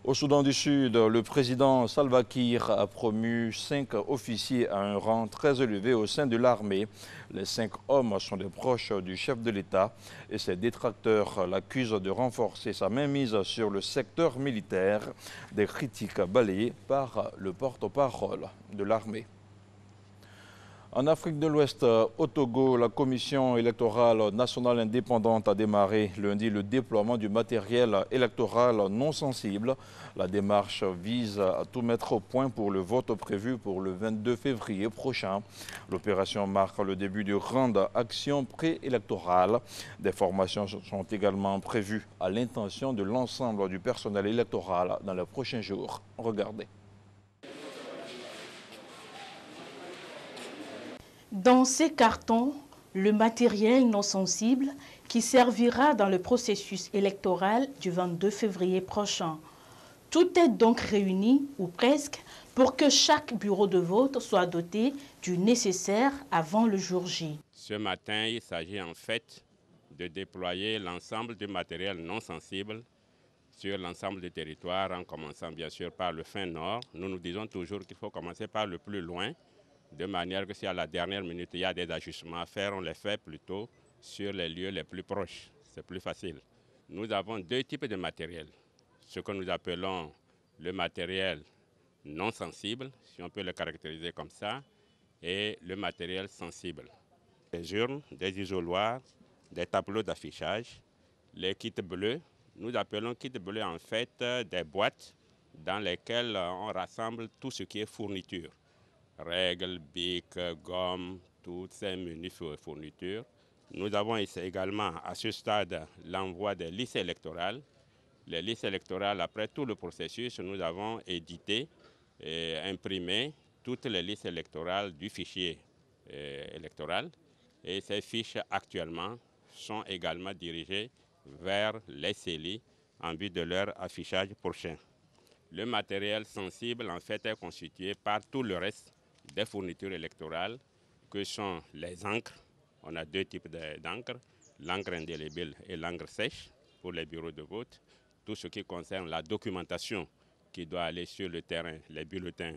Au Soudan du Sud, le président Salva Kiir a promu 5 officiers à un rang très élevé au sein de l'armée. Les 5 hommes sont des proches du chef de l'État et ses détracteurs l'accusent de renforcer sa mainmise sur le secteur militaire. Des critiques balayées par le porte-parole de l'armée. En Afrique de l'Ouest, au Togo, la Commission électorale nationale indépendante a démarré lundi le déploiement du matériel électoral non sensible. La démarche vise à tout mettre au point pour le vote prévu pour le 22 février prochain. L'opération marque le début de grandes actions préélectorales. Des formations sont également prévues à l'intention de l'ensemble du personnel électoral dans les prochains jours. Regardez. Dans ces cartons, le matériel non sensible qui servira dans le processus électoral du 22 février prochain. Tout est donc réuni, ou presque, pour que chaque bureau de vote soit doté du nécessaire avant le jour J. Ce matin, il s'agit en fait de déployer l'ensemble du matériel non sensible sur l'ensemble du territoire, en commençant bien sûr par le fin nord. Nous nous disons toujours qu'il faut commencer par le plus loin, de manière que si à la dernière minute il y a des ajustements à faire, on les fait plutôt sur les lieux les plus proches. C'est plus facile. Nous avons 2 types de matériel. Ce que nous appelons le matériel non sensible, si on peut le caractériser comme ça, et le matériel sensible. Des urnes, des isoloirs, des tableaux d'affichage, les kits bleus. Nous appelons kits bleus en fait des boîtes dans lesquelles on rassemble tout ce qui est fourniture. Règles, bics, gommes, toutes ces menus fournitures. Nous avons également à ce stade l'envoi des listes électorales. Les listes électorales, après tout le processus, nous avons édité et imprimé toutes les listes électorales du fichier électoral. Et ces fiches actuellement sont également dirigées vers les CELI en vue de leur affichage prochain. Le matériel sensible en fait est constitué par tout le reste des fournitures électorales que sont les encres. On a 2 types d'encre, l'encre indélébile et l'encre sèche pour les bureaux de vote. Tout ce qui concerne la documentation qui doit aller sur le terrain, les bulletins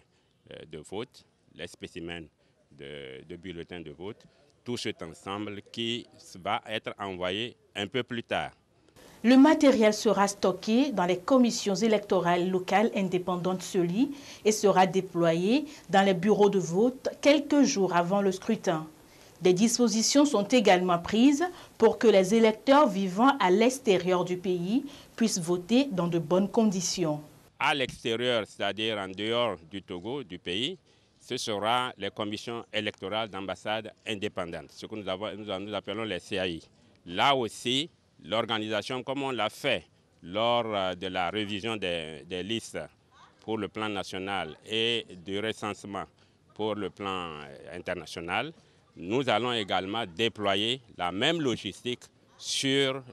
de vote, les spécimens de bulletins de vote, tout cet ensemble qui va être envoyé un peu plus tard. Le matériel sera stocké dans les commissions électorales locales indépendantes CELI et sera déployé dans les bureaux de vote quelques jours avant le scrutin. Des dispositions sont également prises pour que les électeurs vivant à l'extérieur du pays puissent voter dans de bonnes conditions. À l'extérieur, c'est-à-dire en dehors du Togo, du pays, ce sera les commissions électorales d'ambassade indépendantes, ce que nous appelons les CAI. Là aussi, l'organisation, comme on l'a fait lors de la révision des listes pour le plan national et du recensement pour le plan international, nous allons également déployer la même logistique sur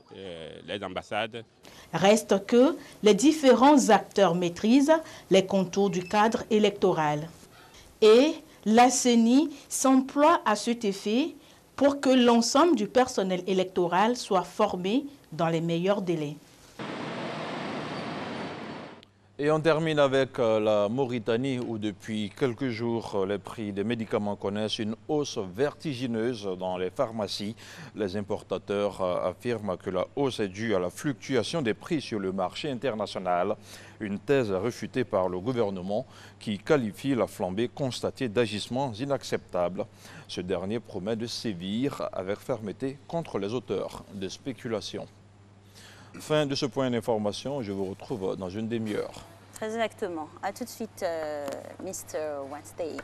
les ambassades. Reste que les différents acteurs maîtrisent les contours du cadre électoral. Et la CENI s'emploie à cet effet pour que l'ensemble du personnel électoral soit formé dans les meilleurs délais. Et on termine avec la Mauritanie où depuis quelques jours, les prix des médicaments connaissent une hausse vertigineuse dans les pharmacies. Les importateurs affirment que la hausse est due à la fluctuation des prix sur le marché international. Une thèse réfutée par le gouvernement qui qualifie la flambée constatée d'agissements inacceptables. Ce dernier promet de sévir avec fermeté contre les auteurs de spéculation. Fin de ce point d'information, je vous retrouve dans une demi-heure. Très exactement. À tout de suite, Mr. Wednesday.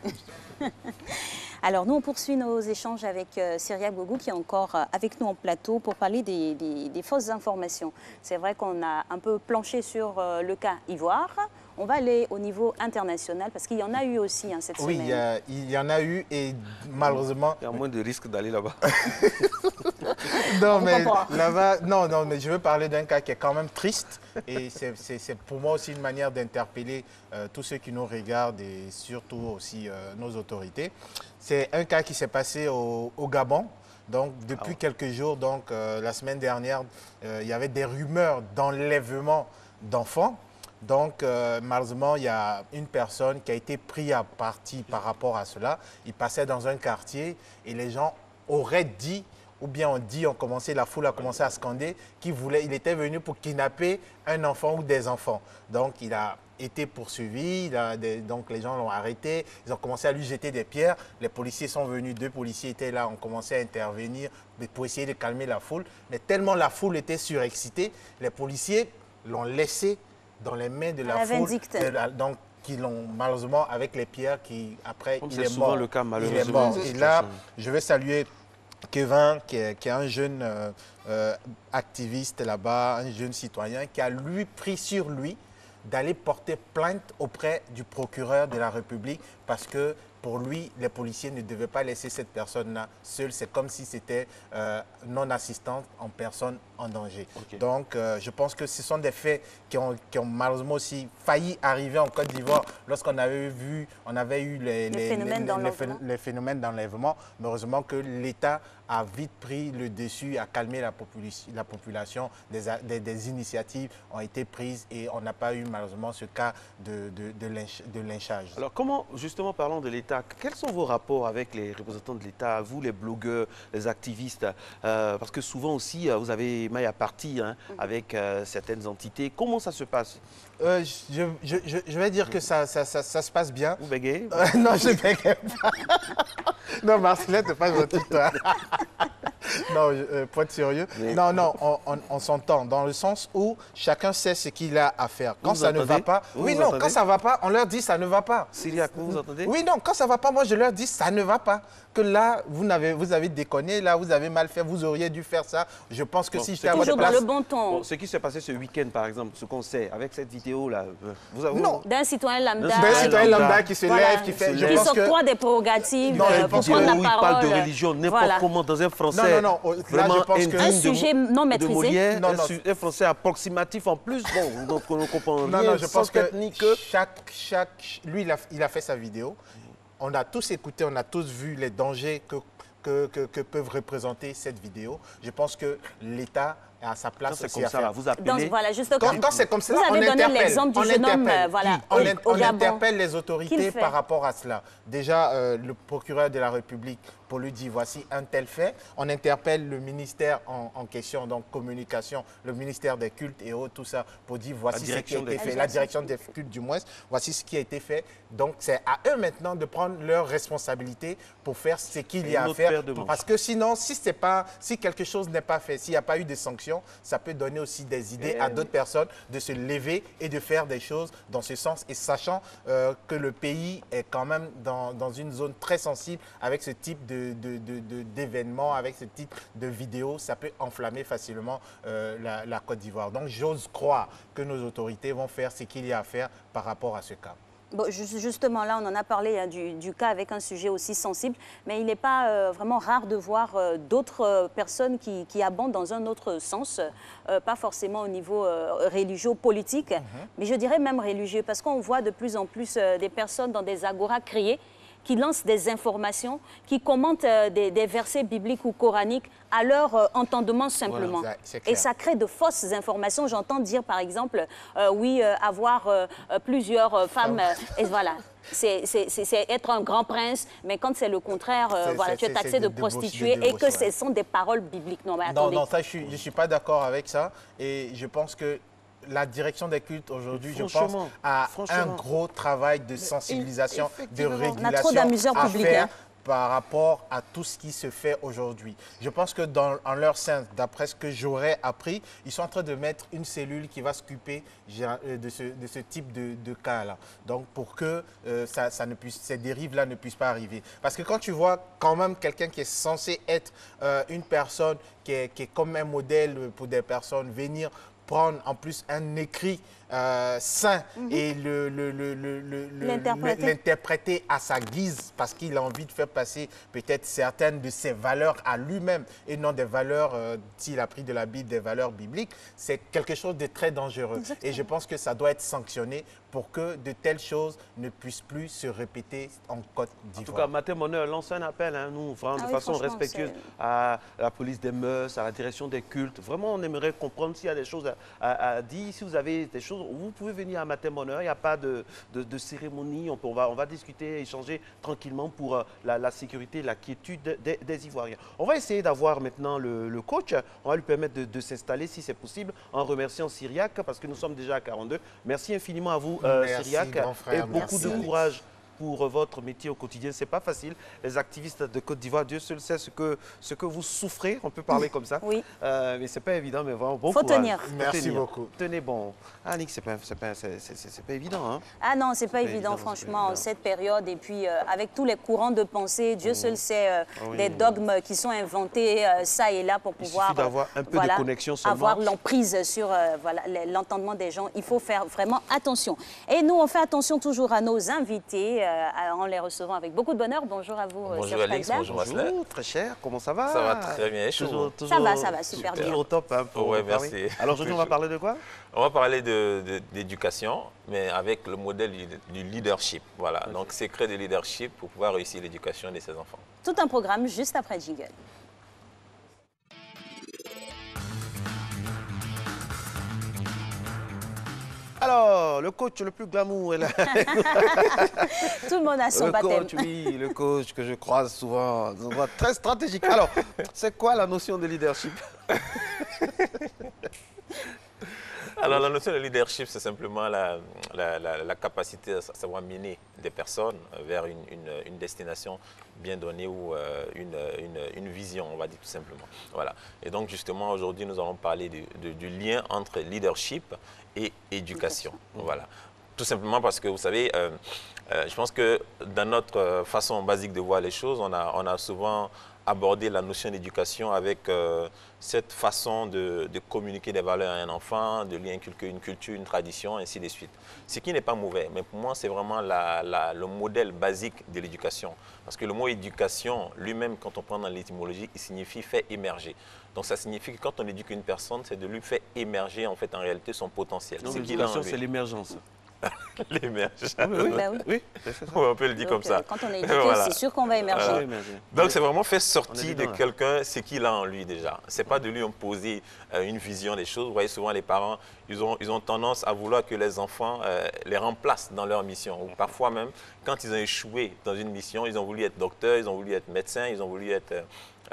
Alors, nous, on poursuit nos échanges avec Syria Gougou, qui est encore avec nous en plateau pour parler des fausses informations. C'est vrai qu'on a un peu planché sur le cas Ivoire. On va aller au niveau international parce qu'il y en a eu aussi cette semaine. Oui, il y en a eu et malheureusement... Il y a moins de risques d'aller là-bas. Non, mais là-bas, non, mais je veux parler d'un cas qui est quand même triste et c'est pour moi aussi une manière d'interpeller tous ceux qui nous regardent et surtout aussi nos autorités. C'est un cas qui s'est passé au Gabon. Donc, depuis quelques jours, donc, la semaine dernière, il y avait des rumeurs d'enlèvement d'enfants. Donc, malheureusement, il y a une personne qui a été prise à partie par rapport à cela. Il passait dans un quartier et les gens auraient dit, ou bien la foule a commencé à scander qu'il était venu pour kidnapper un enfant ou des enfants. Donc, il a été poursuivi, donc les gens l'ont arrêté, ils ont commencé à lui jeter des pierres. Les policiers sont venus, 2 policiers étaient là, ont commencé à intervenir pour essayer de calmer la foule. Mais tellement la foule était surexcitée, les policiers l'ont laissé dans les mains de la foule, donc qui l'ont malheureusement avec les pierres, après il est mort. Le cas, malheureusement. Il est mort. Et là, je vais saluer Kevin, qui est un jeune activiste là-bas, un jeune citoyen, qui a lui pris sur lui d'aller porter plainte auprès du procureur de la République parce que pour lui, les policiers ne devaient pas laisser cette personne-là seule. C'est comme si c'était non-assistante en personne en danger. Okay. Donc, je pense que ce sont des faits qui ont malheureusement aussi failli arriver en Côte d'Ivoire lorsqu'on avait eu les phénomènes d'enlèvement. Mais heureusement que l'État a vite pris le dessus, a calmé la population. Des initiatives ont été prises et on n'a pas eu malheureusement ce cas de lynchage. Alors, comment, justement, parlant de l'État, quels sont vos rapports avec les représentants de l'État, vous les blogueurs, les activistes, parce que souvent aussi, vous avez maille à partie avec certaines entités. Comment ça se passe? Je vais dire que ça se passe bien. Vous bégayez? Non, je ne bégaye pas. Non, Marcelette, t'es pas gentil, toi. Non, pour être sérieux. Mais... Non, on s'entend dans le sens où chacun sait ce qu'il a à faire. Quand ça ne va pas... Oui, non, quand ça ne va pas, on leur dit ça ne va pas. Syriac, vous entendez? Oui, non, quand ça ne va pas, moi je leur dis ça ne va pas. Que là, vous avez déconné, là, vous avez mal fait, vous auriez dû faire ça. Je pense que si j'étais à votre place... Toujours dans le bon ton. Bon, ce qui s'est passé ce week-end, par exemple, ce qu'on sait, avec cette vidéo-là, vous avez... Non, d'un citoyen lambda. D'un citoyen lambda qui se lève, qui fait... Qui s'octroie des prérogatives pour prendre la parole. Il parle de religion, n'importe comment, dans un français. Non, là, je pense que... Un sujet non maîtrisé. Molière, un français approximatif en plus, bon, donc on ne comprend rien. Non, je pense que lui, il a fait sa vidéo. On a tous écouté, on a tous vu les dangers que peuvent représenter cette vidéo. Je pense que l'État est à sa place aussi à faire. Vous appelez... Voilà, quand c'est comme ça, on interpelle. On interpelle les autorités par rapport à cela. Déjà, le procureur de la République pour lui dire voici un tel fait. On interpelle le ministère en question, donc communication, le ministère des cultes et autres, tout ça, pour dire voici ce qui a été fait. La direction des cultes du moins, voici ce qui a été fait. Donc c'est à eux maintenant de prendre leurs responsabilités pour faire ce qu'il y a à faire. Parce que sinon, si quelque chose n'est pas fait, s'il n'y a pas eu de sanctions, ça peut donner aussi des idées à d'autres personnes de se lever et de faire des choses dans ce sens. Et sachant que le pays est quand même dans une zone très sensible avec ce type d'événements, avec ce type de vidéos, ça peut enflammer facilement la Côte d'Ivoire. Donc j'ose croire que nos autorités vont faire ce qu'il y a à faire par rapport à ce cas. Bon, justement, là, on en a parlé du cas avec un sujet aussi sensible, mais il n'est pas vraiment rare de voir d'autres personnes qui abondent dans un autre sens, pas forcément au niveau religieux, politique, mais je dirais même religieux, parce qu'on voit de plus en plus des personnes dans des agoras crier qui lancent des informations, qui commentent des versets bibliques ou coraniques à leur entendement simplement. Voilà, et ça crée de fausses informations. J'entends dire par exemple, oui, avoir plusieurs femmes, et voilà. C'est être un grand prince, mais quand c'est le contraire, voilà, tu es taxé de prostituée et que ce sont des paroles bibliques. Non, mais attendez. Non, ça, je ne suis pas d'accord avec ça. Et je pense que la direction des cultes aujourd'hui, je pense, a un gros travail de sensibilisation, de régulation on a trop d'amuseurs publics, faire par rapport à tout ce qui se fait aujourd'hui. Je pense que en leur sein, d'après ce que j'aurais appris, ils sont en train de mettre une cellule qui va s'occuper de ce type de cas-là. Donc, pour que ces dérives-là ne puissent pas arriver. Parce que quand tu vois quand même quelqu'un qui est censé être une personne qui est comme un modèle pour des personnes, venir prendre en plus un écrit sain et l'interpréter à sa guise parce qu'il a envie de faire passer peut-être certaines de ses valeurs à lui-même et non des valeurs, s'il a pris de la Bible, des valeurs bibliques, c'est quelque chose de très dangereux. Exactement. Et je pense que ça doit être sanctionné pour que de telles choses ne puissent plus se répéter en Côte d'Ivoire. En tout cas, Matin Bonheur lance un appel, nous, vraiment, de façon respectueuse à la police des mœurs, à la direction des cultes. Vraiment, on aimerait comprendre s'il y a des choses à dire. Si vous avez des choses, vous pouvez venir à Matin Bonheur. Il n'y a pas de cérémonie. On va discuter, échanger tranquillement pour la sécurité, la quiétude des Ivoiriens. On va essayer d'avoir maintenant le coach. On va lui permettre de s'installer, si c'est possible, en remerciant Syriac, parce que nous sommes déjà à 42. Merci infiniment à vous. Syriac, et beaucoup de courage pour votre métier au quotidien. C'est pas facile. Les activistes de Côte d'Ivoire, Dieu seul sait ce que vous souffrez. On peut parler comme ça. Oui. Mais c'est pas évident, mais vraiment bon courage. Faut tenir. Merci beaucoup. Tenez bon. Annick, c'est pas évident. Hein? Ah non, c'est pas évident, franchement, cette période. Et puis, avec tous les courants de pensée, Dieu seul sait des dogmes qui sont inventés ça et là pour pouvoir d'avoir un peu de connexion seulement. Avoir l'emprise sur l'entendement des gens. Il faut faire vraiment attention. Et nous, on fait attention toujours à nos invités. En les recevant avec beaucoup de bonheur. Bonjour à vous, bonjour Alex, bonjour Asla. Bonjour, très cher, comment ça va? Ça va très bien, toujours, ça va, super bien. Toujours au top. Hein, ouais, merci. Alors aujourd'hui, on va parler de quoi? On va parler d'éducation, mais avec le modèle du leadership. Voilà, donc secret de leadership pour pouvoir réussir l'éducation de ses enfants. Tout un programme juste après Jingle. Alors, le coach le plus glamour est là. Tout le monde a son baptême. Oui, le coach que je croise souvent, très stratégique. Alors, c'est quoi la notion de leadership? Alors, la notion de leadership, c'est simplement la capacité à savoir mener des personnes vers une destination bien donnée ou une vision, on va dire tout simplement. Voilà. Et donc, justement, aujourd'hui, nous allons parler du lien entre leadership et éducation. Voilà. Tout simplement parce que, vous savez, je pense que dans notre façon basique de voir les choses, on a souvent abordé la notion d'éducation avec cette façon de communiquer des valeurs à un enfant, de lui inculquer une culture, une tradition, ainsi de suite. Ce qui n'est pas mauvais, mais pour moi, c'est vraiment le modèle basique de l'éducation. Parce que le mot éducation, lui-même, quand on prend dans l'étymologie, il signifie faire émerger. Donc ça signifie que quand on éduque une personne, c'est de lui faire émerger en fait en réalité son potentiel. Donc l'éducation, c'est l'émergence. L'émergence. Oui, bah oui. On peut le dire comme ça. Quand on est éduqué, c'est sûr qu'on va émerger. Donc c'est vraiment faire sortir de quelqu'un ce qu'il a en lui déjà. C'est pas de lui imposer une vision des choses. Vous voyez souvent les parents, ils ont tendance à vouloir que les enfants les remplacent dans leur mission. Ou parfois même, quand ils ont échoué dans une mission, ils ont voulu être docteur, ils ont voulu être médecin, ils ont voulu être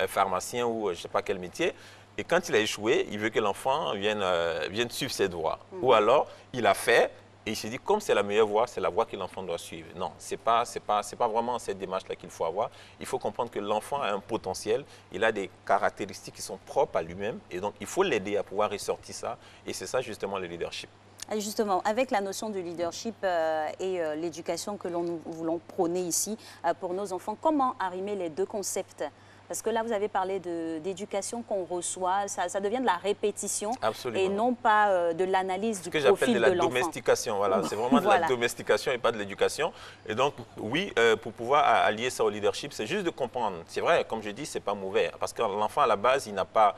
pharmacien ou je ne sais pas quel métier. Et quand il a échoué, il veut que l'enfant vienne suivre ses voies. Ou alors, il a fait et il s'est dit, comme c'est la meilleure voie, c'est la voie que l'enfant doit suivre. Non, ce n'est pas vraiment cette démarche-là qu'il faut avoir. Il faut comprendre que l'enfant a un potentiel, il a des caractéristiques qui sont propres à lui-même. Et donc, il faut l'aider à pouvoir ressortir ça. Et c'est ça, justement, le leadership. Justement, avec la notion du leadership et l'éducation que nous voulons prôner ici pour nos enfants, comment arrimer les deux concepts Parce que là, vous avez parlé d'éducation qu'on reçoit, ça devient de la répétition. Absolument. Et non pas de l'analyse du profil de l'enfant. Ce que j'appelle de la domestication, voilà. C'est vraiment de la domestication et pas de l'éducation. Et donc, oui, pour pouvoir allier ça au leadership, c'est juste de comprendre. C'est vrai, comme je dis, c'est pas mauvais. Parce que l'enfant, à la base, il n'a pas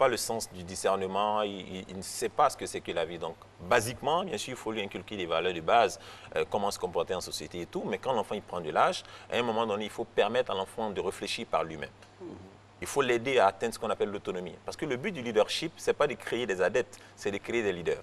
le sens du discernement, il ne sait pas ce que c'est que la vie. Donc, basiquement, bien sûr, il faut lui inculquer les valeurs de base, comment se comporter en société et tout. Mais quand l'enfant il prend de l'âge, à un moment donné, il faut permettre à l'enfant de réfléchir par lui-même. Il faut l'aider à atteindre ce qu'on appelle l'autonomie. Parce que le but du leadership, ce n'est pas de créer des adeptes, c'est de créer des leaders.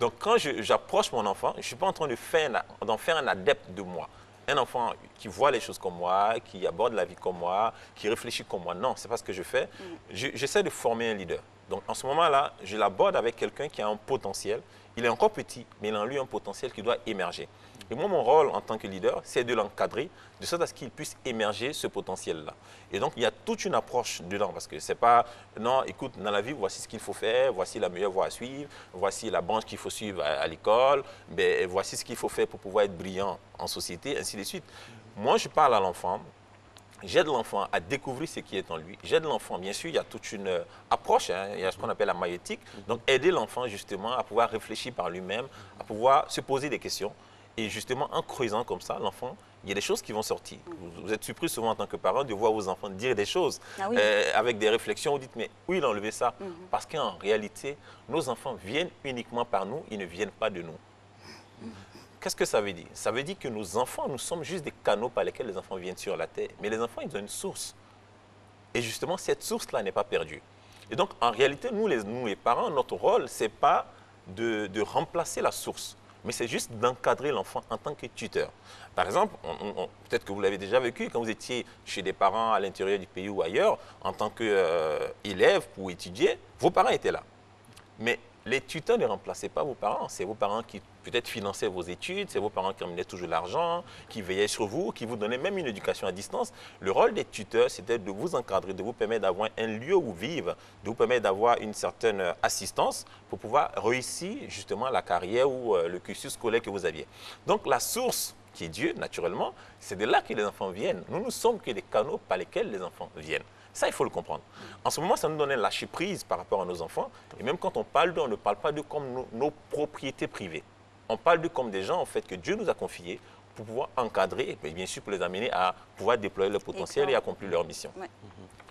Donc, quand j'approche mon enfant, je ne suis pas en train d'en faire un adepte de moi. Un enfant qui voit les choses comme moi, qui aborde la vie comme moi, qui réfléchit comme moi. Non, ce n'est pas ce que je fais. J'essaie de former un leader. Donc, en ce moment-là, je l'aborde avec quelqu'un qui a un potentiel. Il est encore petit, mais il a en lui un potentiel qui doit émerger. Et moi, mon rôle en tant que leader, c'est de l'encadrer, de sorte à ce qu'il puisse émerger ce potentiel-là. Et donc, il y a toute une approche dedans, parce que c'est pas, non, écoute, dans la vie, voici ce qu'il faut faire, voici la meilleure voie à suivre, voici la branche qu'il faut suivre à l'école, ben, voici ce qu'il faut faire pour pouvoir être brillant en société, ainsi de suite. Moi, je parle à l'enfant. J'aide l'enfant à découvrir ce qui est en lui. J'aide l'enfant, bien sûr, il y a toute une approche, hein, il y a ce qu'on appelle la maïeutique. Donc, aider l'enfant, justement, à pouvoir réfléchir par lui-même, à pouvoir se poser des questions. Et justement, en creusant comme ça, l'enfant, il y a des choses qui vont sortir. Vous êtes surpris souvent en tant que parent de voir vos enfants dire des choses avec des réflexions. Vous dites, mais où il a enlevé ça? Parce qu'en réalité, nos enfants viennent uniquement par nous, ils ne viennent pas de nous. Qu'est-ce que ça veut dire? Ça veut dire que nos enfants, nous sommes juste des canaux par lesquels les enfants viennent sur la terre. Mais les enfants, ils ont une source. Et justement, cette source-là n'est pas perdue. Et donc, en réalité, nous les parents, notre rôle, ce n'est pas de remplacer la source, mais c'est juste d'encadrer l'enfant en tant que tuteur. Par exemple, peut-être que vous l'avez déjà vécu, quand vous étiez chez des parents à l'intérieur du pays ou ailleurs, en tant qu'élève pour étudier, vos parents étaient là. Mais les tuteurs ne remplaçaient pas vos parents. C'est vos parents qui peut-être finançaient vos études, c'est vos parents qui amenaient toujours l'argent, qui veillaient sur vous, qui vous donnaient même une éducation à distance. Le rôle des tuteurs, c'était de vous encadrer, de vous permettre d'avoir un lieu où vivre, de vous permettre d'avoir une certaine assistance pour pouvoir réussir justement la carrière ou le cursus scolaire que vous aviez. Donc la source qui est Dieu, naturellement, c'est de là que les enfants viennent. Nous ne sommes que des canaux par lesquels les enfants viennent. Ça, il faut le comprendre. En ce moment, ça nous donne un lâcher-prise par rapport à nos enfants. Et même quand on parle d'eux, on ne parle pas d'eux comme nos propriétés privées. On parle d'eux comme des gens, en fait, que Dieu nous a confiés pour pouvoir encadrer, et bien sûr pour les amener à pouvoir déployer leur potentiel et accomplir leur mission. Ouais.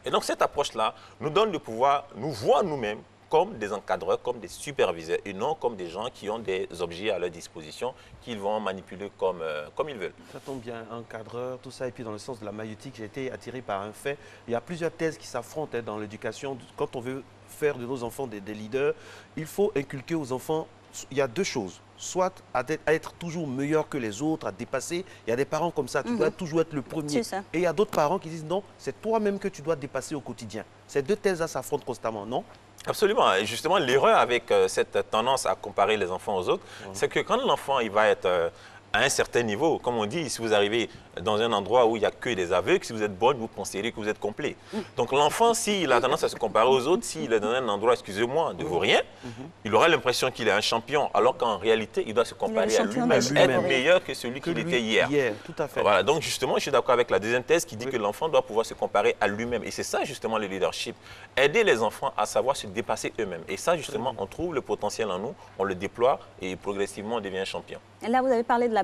Et donc, cette approche-là nous donne de pouvoir nous voir nous-mêmes comme des encadreurs, comme des superviseurs, et non comme des gens qui ont des objets à leur disposition qu'ils vont manipuler comme ils veulent. Ça tombe bien, encadreur, tout ça. Et puis dans le sens de la maïeutique, j'ai été attiré par un fait. Il y a plusieurs thèses qui s'affrontent dans l'éducation. Quand on veut faire de nos enfants des leaders, il faut inculquer aux enfants, il y a deux choses. Soit à être toujours meilleur que les autres, à dépasser. Il y a des parents comme ça, tu dois toujours être le premier. Et il y a d'autres parents qui disent non, c'est toi-même que tu dois dépasser au quotidien. Ces deux thèses-là s'affrontent constamment, non? Absolument. Et justement, l'erreur avec cette tendance à comparer les enfants aux autres, c'est que quand l'enfant il va être à un certain niveau, comme on dit, si vous arrivez dans un endroit où il n'y a que des aveugles, si vous êtes bonne, vous considérez que vous êtes complet. Donc l'enfant, s'il a tendance à se comparer aux autres, s'il est dans un endroit, excusez-moi, de vaut rien, il aura l'impression qu'il est un champion, alors qu'en réalité, il doit se comparer à lui-même, être meilleur que celui qu'il était hier. Tout à fait. Voilà, donc justement, je suis d'accord avec la deuxième thèse qui dit que l'enfant doit pouvoir se comparer à lui-même. Et c'est ça justement le leadership. Aider les enfants à savoir se dépasser eux-mêmes. Et ça justement, on trouve le potentiel en nous, on le déploie et progressivement on devient un champion. Et là, vous avez parlé de la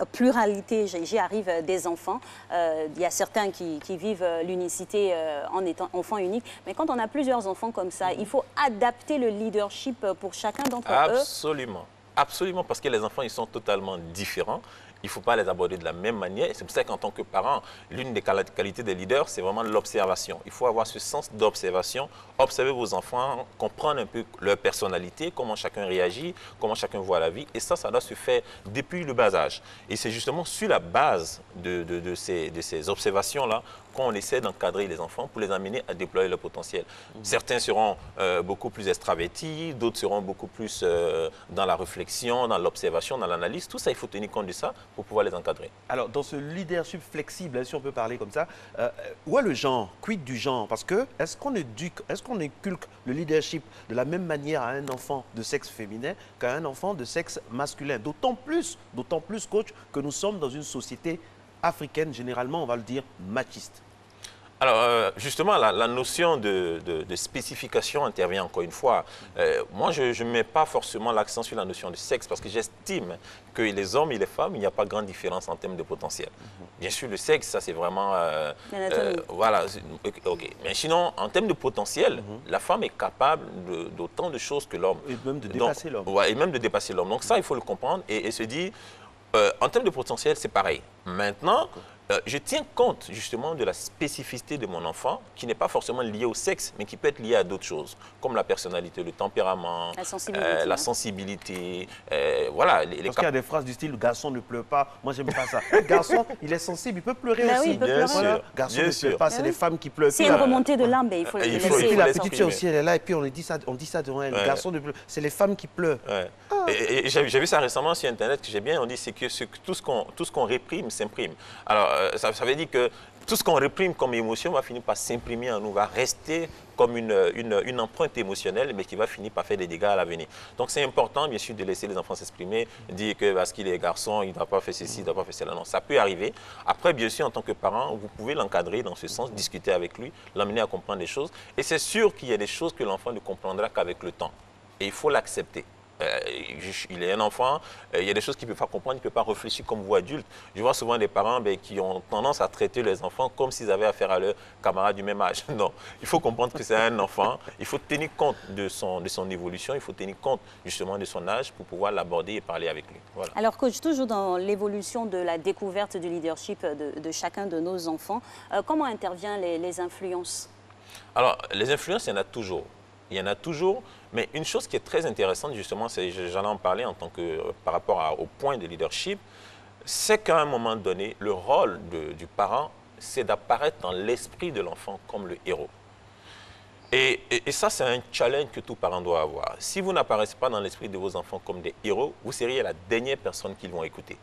pluralité, j'y arrive, des enfants. Il y a certains qui vivent l'unicité en étant enfant unique. Mais quand on a plusieurs enfants comme ça, il faut adapter le leadership pour chacun d'entre eux. Absolument. Absolument, parce que les enfants, ils sont totalement différents. Il ne faut pas les aborder de la même manière. Et c'est pour ça qu'en tant que parent, l'une des qualités des leaders, c'est vraiment l'observation. Il faut avoir ce sens d'observation, observer vos enfants, comprendre un peu leur personnalité, comment chacun réagit, comment chacun voit la vie. Et ça doit se faire depuis le bas âge. Et c'est justement sur la base de ces observations-là qu'on essaie d'encadrer les enfants pour les amener à déployer leur potentiel. Certains seront beaucoup plus extravertis, d'autres seront beaucoup plus dans la réflexion, dans l'observation, dans l'analyse. Tout ça, il faut tenir compte de ça pour pouvoir les encadrer. Alors, dans ce leadership flexible, si on peut parler comme ça, où est le genre? Quid du genre? Parce que est-ce qu'on inculque le leadership de la même manière à un enfant de sexe féminin qu'à un enfant de sexe masculin? D'autant plus, coach, que nous sommes dans une société africaine, généralement, on va le dire, machiste. Alors, justement, la notion de spécification intervient encore une fois. Moi, je ne mets pas forcément l'accent sur la notion de sexe parce que j'estime que les hommes et les femmes, il n'y a pas grande différence en termes de potentiel. Bien sûr, le sexe, ça c'est vraiment... voilà, ok. Mais sinon, en termes de potentiel, la femme est capable d'autant de choses que l'homme. Et même de dépasser l'homme. Ouais, et même de dépasser l'homme. Donc ça, il faut le comprendre et se dire, en termes de potentiel, c'est pareil. Maintenant, je tiens compte justement de la spécificité de mon enfant qui n'est pas forcément liée au sexe, mais qui peut être liée à d'autres choses, comme la personnalité, le tempérament, la sensibilité. Voilà, parce qu'il y a des phrases du style « garçon ne pleure pas ». Moi, j'aime pas ça. Le garçon, il est sensible, il peut pleurer aussi. Oui, il peut pleurer. Sûr. Garçon ne pleure pas, c'est les femmes qui pleurent. C'est une remontée de l'âme, il faut le laisser. Et puis la petite fille aussi, elle est là, et puis on dit ça devant elle. Le garçon ne pleure, c'est les femmes qui pleurent. Ouais. Et j'ai vu ça récemment sur Internet, que j'ai bien, on dit c'est que tout ce qu'on réprime s'imprime. Alors, ça veut dire que tout ce qu'on réprime comme émotion va finir par s'imprimer en nous, va rester comme une empreinte émotionnelle, mais qui va finir par faire des dégâts à l'avenir. Donc c'est important, bien sûr, de laisser les enfants s'exprimer, dire que parce qu'il est garçon, il ne doit pas faire ceci, il ne doit pas faire cela. Non, ça peut arriver. Après, bien sûr, en tant que parent, vous pouvez l'encadrer dans ce sens, discuter avec lui, l'amener à comprendre des choses. Et c'est sûr qu'il y a des choses que l'enfant ne comprendra qu'avec le temps. Et il faut l'accepter. Il est un enfant, il y a des choses qu'il ne peut pas comprendre, il ne peut pas réfléchir comme vous adultes. Je vois souvent des parents qui ont tendance à traiter les enfants comme s'ils avaient affaire à leurs camarades du même âge. Non, il faut comprendre que c'est un enfant, il faut tenir compte de son évolution, il faut tenir compte justement de son âge pour pouvoir l'aborder et parler avec lui. Voilà. Alors coach, toujours dans l'évolution de la découverte du leadership de chacun de nos enfants, comment interviennent les influences? Alors, les influences, il y en a toujours. Il y en a toujours, mais une chose qui est très intéressante, justement, j'en ai en parlé en tant que, par rapport au point de leadership, c'est qu'à un moment donné, le rôle du parent, c'est d'apparaître dans l'esprit de l'enfant comme le héros. Et ça, c'est un challenge que tout parent doit avoir. Si vous n'apparaissez pas dans l'esprit de vos enfants comme des héros, vous seriez la dernière personne qu'ils vont écouter.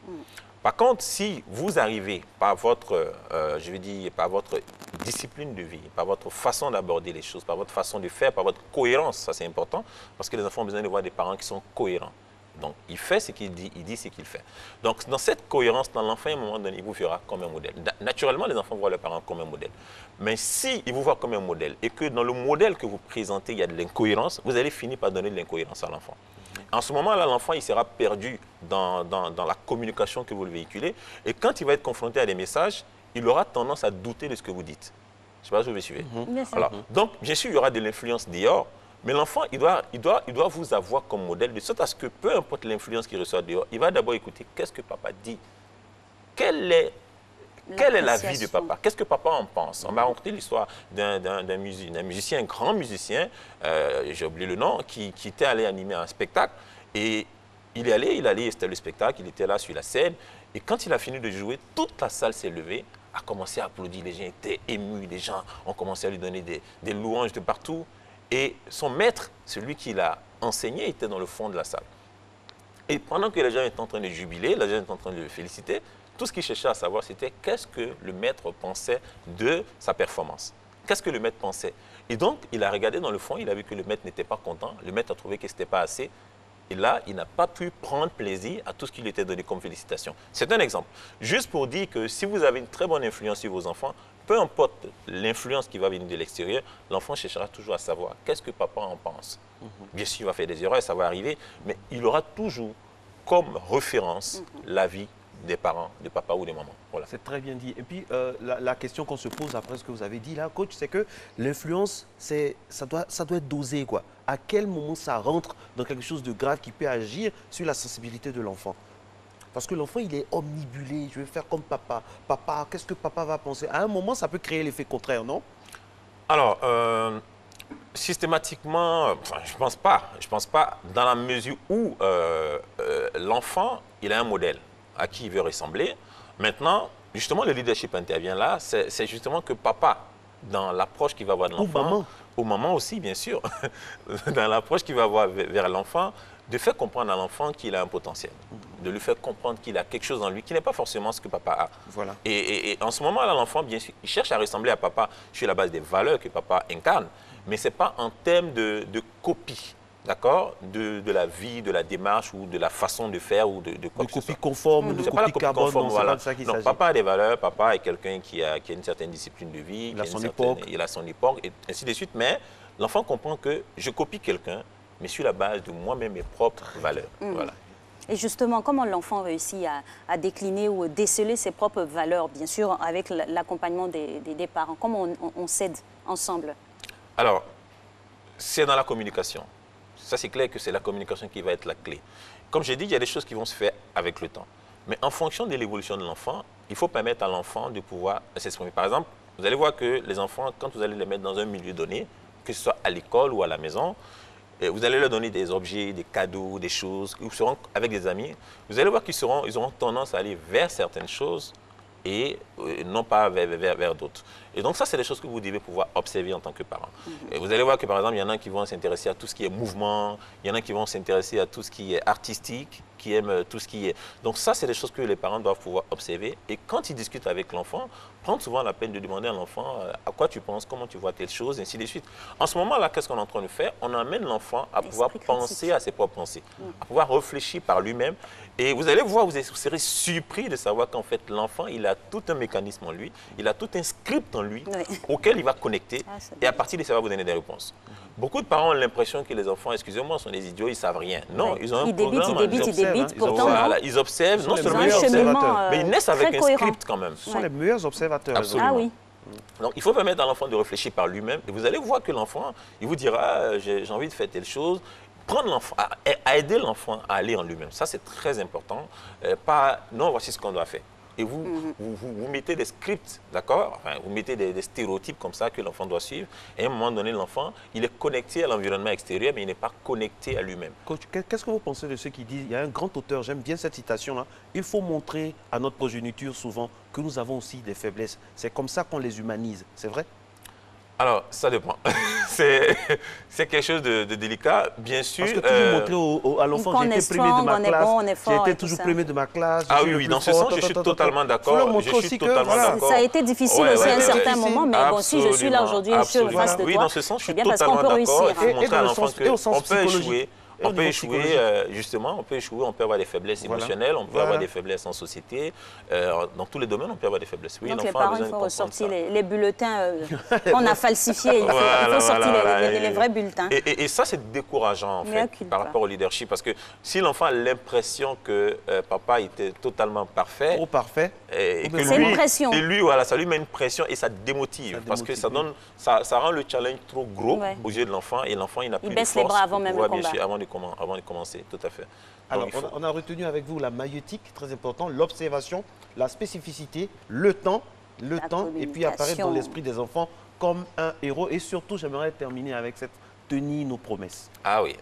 Par contre, si vous arrivez par votre, je vais dire, par votre discipline de vie, par votre façon d'aborder les choses, par votre façon de faire, par votre cohérence, ça c'est important, parce que les enfants ont besoin de voir des parents qui sont cohérents. Donc, il fait ce qu'il dit, il dit ce qu'il fait. Donc, dans cette cohérence, dans l'enfant, à un moment donné, il vous verra comme un modèle. Naturellement, les enfants voient leurs parents comme un modèle. Mais si ils vous voient comme un modèle et que dans le modèle que vous présentez, il y a de l'incohérence, vous allez finir par donner de l'incohérence à l'enfant. En ce moment-là, l'enfant, il sera perdu dans la communication que vous le véhiculez. Et quand il va être confronté à des messages, il aura tendance à douter de ce que vous dites. Je ne sais pas si vous me suivez. Alors, donc, bien sûr, il y aura de l'influence dehors, mais l'enfant, il doit vous avoir comme modèle, de sorte à ce que peu importe l'influence qu'il reçoit dehors, il va d'abord écouter qu'est-ce que papa dit. Quelle est la vie de papa? Qu'est-ce que papa en pense? On m'a raconté l'histoire d'un musicien, un grand musicien, j'ai oublié le nom, qui était allé animer un spectacle. Et il est allé, c'était le spectacle, il était là sur la scène. Et quand il a fini de jouer, toute la salle s'est levée, a commencé à applaudir. Les gens étaient émus, les gens ont commencé à lui donner des louanges de partout. Et son maître, celui qui l'a enseigné, était dans le fond de la salle. Et pendant que les gens étaient en train de jubiler, les gens étaient en train de le féliciter, tout ce qu'il cherchait à savoir, c'était qu'est-ce que le maître pensait de sa performance. Qu'est-ce que le maître pensait? Et donc, il a regardé dans le fond, il a vu que le maître n'était pas content, le maître a trouvé que ce n'était pas assez. Et là, il n'a pas pu prendre plaisir à tout ce qui lui était donné comme félicitations. C'est un exemple. Juste pour dire que si vous avez une très bonne influence sur vos enfants, peu importe l'influence qui va venir de l'extérieur, l'enfant cherchera toujours à savoir qu'est-ce que papa en pense. Bien sûr, il va faire des erreurs, ça va arriver, mais il aura toujours comme référence la vie des parents, de papa ou de maman. Voilà. C'est très bien dit. Et puis, la question qu'on se pose après ce que vous avez dit là, coach, c'est que l'influence, ça doit être dosé, quoi. À quel moment ça rentre dans quelque chose de grave qui peut agir sur la sensibilité de l'enfant? Parce que l'enfant, il est omnibulé. Je vais faire comme papa. Papa, qu'est-ce que papa va penser? À un moment, ça peut créer l'effet contraire, non? Alors, systématiquement, je pense pas. Je pense pas dans la mesure où l'enfant, il a un modèle à qui il veut ressembler. Maintenant, justement, le leadership intervient là. C'est justement que papa, dans l'approche qu'il va avoir de l'enfant, ou maman aussi, bien sûr, dans l'approche qu'il va avoir vers l'enfant, de faire comprendre à l'enfant qu'il a un potentiel, de lui faire comprendre qu'il a quelque chose en lui qui n'est pas forcément ce que papa a. Voilà. Et en ce moment-là, l'enfant, bien sûr, il cherche à ressembler à papa sur la base des valeurs que papa incarne, mais ce n'est pas en termes de copie. d'accord, de la vie, de la démarche ou de la façon de faire ou de quoi que ce soit. Copie conforme, de copie carbone, non, c'est pas de ça qu'il s'agit. Papa a des valeurs, papa est quelqu'un qui a une certaine discipline de vie, il a son époque. Il a son époque, et ainsi de suite. Mais l'enfant comprend que je copie quelqu'un, mais sur la base de moi-même, mes propres valeurs. Voilà. Et justement, comment l'enfant réussit à décliner ou déceler ses propres valeurs, bien sûr, avec l'accompagnement des parents? Comment on s'aide ensemble? Alors, c'est dans la communication. Ça, c'est clair que c'est la communication qui va être la clé. Comme j'ai dit, il y a des choses qui vont se faire avec le temps. Mais en fonction de l'évolution de l'enfant, il faut permettre à l'enfant de pouvoir s'exprimer. Par exemple, vous allez voir que les enfants, quand vous allez les mettre dans un milieu donné, que ce soit à l'école ou à la maison, vous allez leur donner des objets, des cadeaux, des choses, ils seront avec des amis. Vous allez voir qu'ils auront tendance à aller vers certaines choses et non pas vers d'autres. Et donc ça, c'est des choses que vous devez pouvoir observer en tant que parent. Et vous allez voir que, par exemple, il y en a qui vont s'intéresser à tout ce qui est mouvement, il y en a qui vont s'intéresser à tout ce qui est artistique, qui aiment tout ce qui est... Donc ça, c'est des choses que les parents doivent pouvoir observer. Et quand ils discutent avec l'enfant, prendre souvent la peine de demander à l'enfant à quoi tu penses, comment tu vois telle chose, et ainsi de suite. En ce moment-là, qu'est-ce qu'on est en train de faire? On amène l'enfant à pouvoir penser à ses propres pensées, à pouvoir réfléchir par lui-même. Et vous allez voir, vous serez surpris de savoir qu'en fait, l'enfant, il a tout un mécanisme en lui, il a tout un script en lui auquel il va connecter. Et à partir de ça, il va vous donner des réponses. Beaucoup de parents ont l'impression que les enfants, excusez-moi, sont des idiots, ils ne savent rien. Non, ils ont un programme. Ils débitent, pourtant. Voilà, ils observent, non seulement ils observent, mais ils naissent avec un script quand même. Ce sont les meilleurs observateurs. Absolument. Ah oui. Donc, il faut permettre à l'enfant de réfléchir par lui-même. Et vous allez voir que l'enfant, il vous dira, j'ai envie de faire telle chose. Prendre l'enfant, à aider l'enfant à aller en lui-même. Ça, c'est très important. Non, voici ce qu'on doit faire. Et vous mettez des scripts, d'accord? Enfin, vous mettez des stéréotypes comme ça que l'enfant doit suivre. Et à un moment donné, l'enfant, il est connecté à l'environnement extérieur, mais il n'est pas connecté à lui-même. Coach, qu'est-ce que vous pensez de ceux qui disent, il y a un grand auteur, j'aime bien cette citation-là, il faut montrer à notre progéniture souvent que nous avons aussi des faiblesses. C'est comme ça qu'on les humanise, c'est vrai? Alors, ça dépend. C'est quelque chose de délicat, bien sûr. Parce que toujours montrer à l'enfant, j'ai été premier de ma classe, j'ai été toujours premier de ma classe. Ah oui, dans ce sens, je suis totalement d'accord. Ça a été difficile aussi à un certain moment, mais bon, si je suis là aujourd'hui, je suis en face de toi, oui, dans ce sens, je suis bien parce qu'on peut réussir. Il faut montrer à l'enfant qu'on peut échouer. On peut échouer, justement, on peut échouer, on peut avoir des faiblesses émotionnelles, on peut avoir des faiblesses en société. Dans tous les domaines, on peut avoir des faiblesses. Oui, donc les parents, il faut ressortir les bulletins qu'on a falsifiés. Il faut sortir les vrais bulletins. Et ça, c'est décourageant, en fait, par rapport au leadership. Parce que si l'enfant a l'impression que papa était totalement parfait... Trop parfait. C'est une pression. Et lui, voilà, ça lui met une pression et ça démotive. Parce que ça rend le challenge trop gros aux yeux de l'enfant. Et l'enfant, il n'a plus de force. Il baisse les bras avant même le combat. Avant de commencer, tout à fait. Alors, on a retenu avec vous la maïeutique, très important, l'observation, la spécificité, le temps, et puis apparaître dans l'esprit des enfants comme un héros. Et surtout, j'aimerais terminer avec cette tenir nos promesses. Ah oui,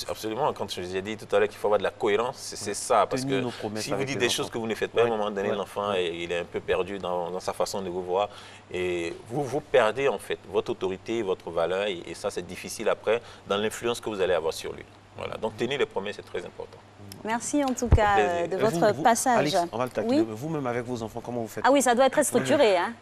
absolument. Quand je vous ai dit tout à l'heure qu'il faut avoir de la cohérence, c'est ça. Parce que si vous dites des choses que vous ne faites pas, à un moment donné, l'enfant, il est un peu perdu dans sa façon de vous voir. Et vous perdez en fait votre autorité, votre valeur. Et ça, c'est difficile après dans l'influence que vous allez avoir sur lui. Voilà. Donc, tenir les promesses, c'est très important. Merci en tout cas de votre passage. Alice, on va le taquiner. Oui? Vous-même avec vos enfants, comment vous faites? Ah oui, ça doit être très structuré. Hein?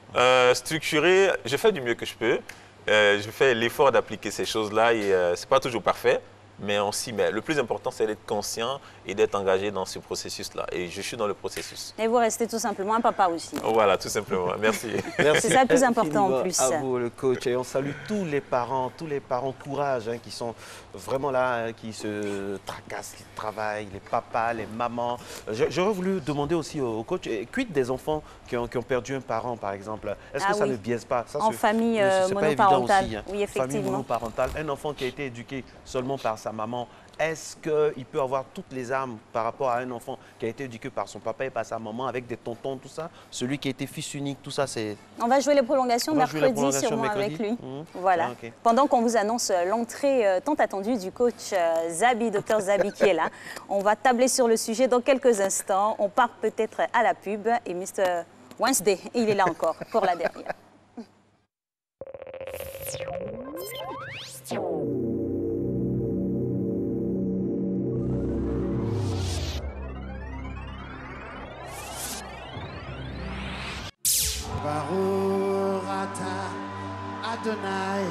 Structuré, je fais du mieux que je peux. Je fais l'effort d'appliquer ces choses-là et ce n'est pas toujours parfait. Mais on s'y met. Le plus important, c'est d'être conscient et d'être engagé dans ce processus-là. Et je suis dans le processus. Et vous restez tout simplement un papa aussi. Voilà, tout simplement. Merci. C'est ça le plus important en plus. À vous, le coach. Et on salue tous les parents courage, qui sont vraiment là, qui se tracassent, qui travaillent, les papas, les mamans. J'aurais voulu demander aussi au coach, quid des enfants qui ont perdu un parent, par exemple? Est-ce que ça ne biaise pas? En famille monoparentale, oui, effectivement. Famille monoparentale, un enfant qui a été éduqué seulement par sa maman, est-ce qu'il peut avoir toutes les armes par rapport à un enfant qui a été éduqué par son papa et par sa maman avec des tontons, tout ça? Celui qui a été fils unique, tout ça, c'est... On va jouer les prolongations mercredi, sûrement avec lui. Voilà. Ah, okay. Pendant qu'on vous annonce l'entrée tant attendue du coach Zabi, Dr Zabi qui est là, on va tabler sur le sujet dans quelques instants. On part peut-être à la pub et Mr Wednesday, il est là encore pour la dernière. Barurata Adonai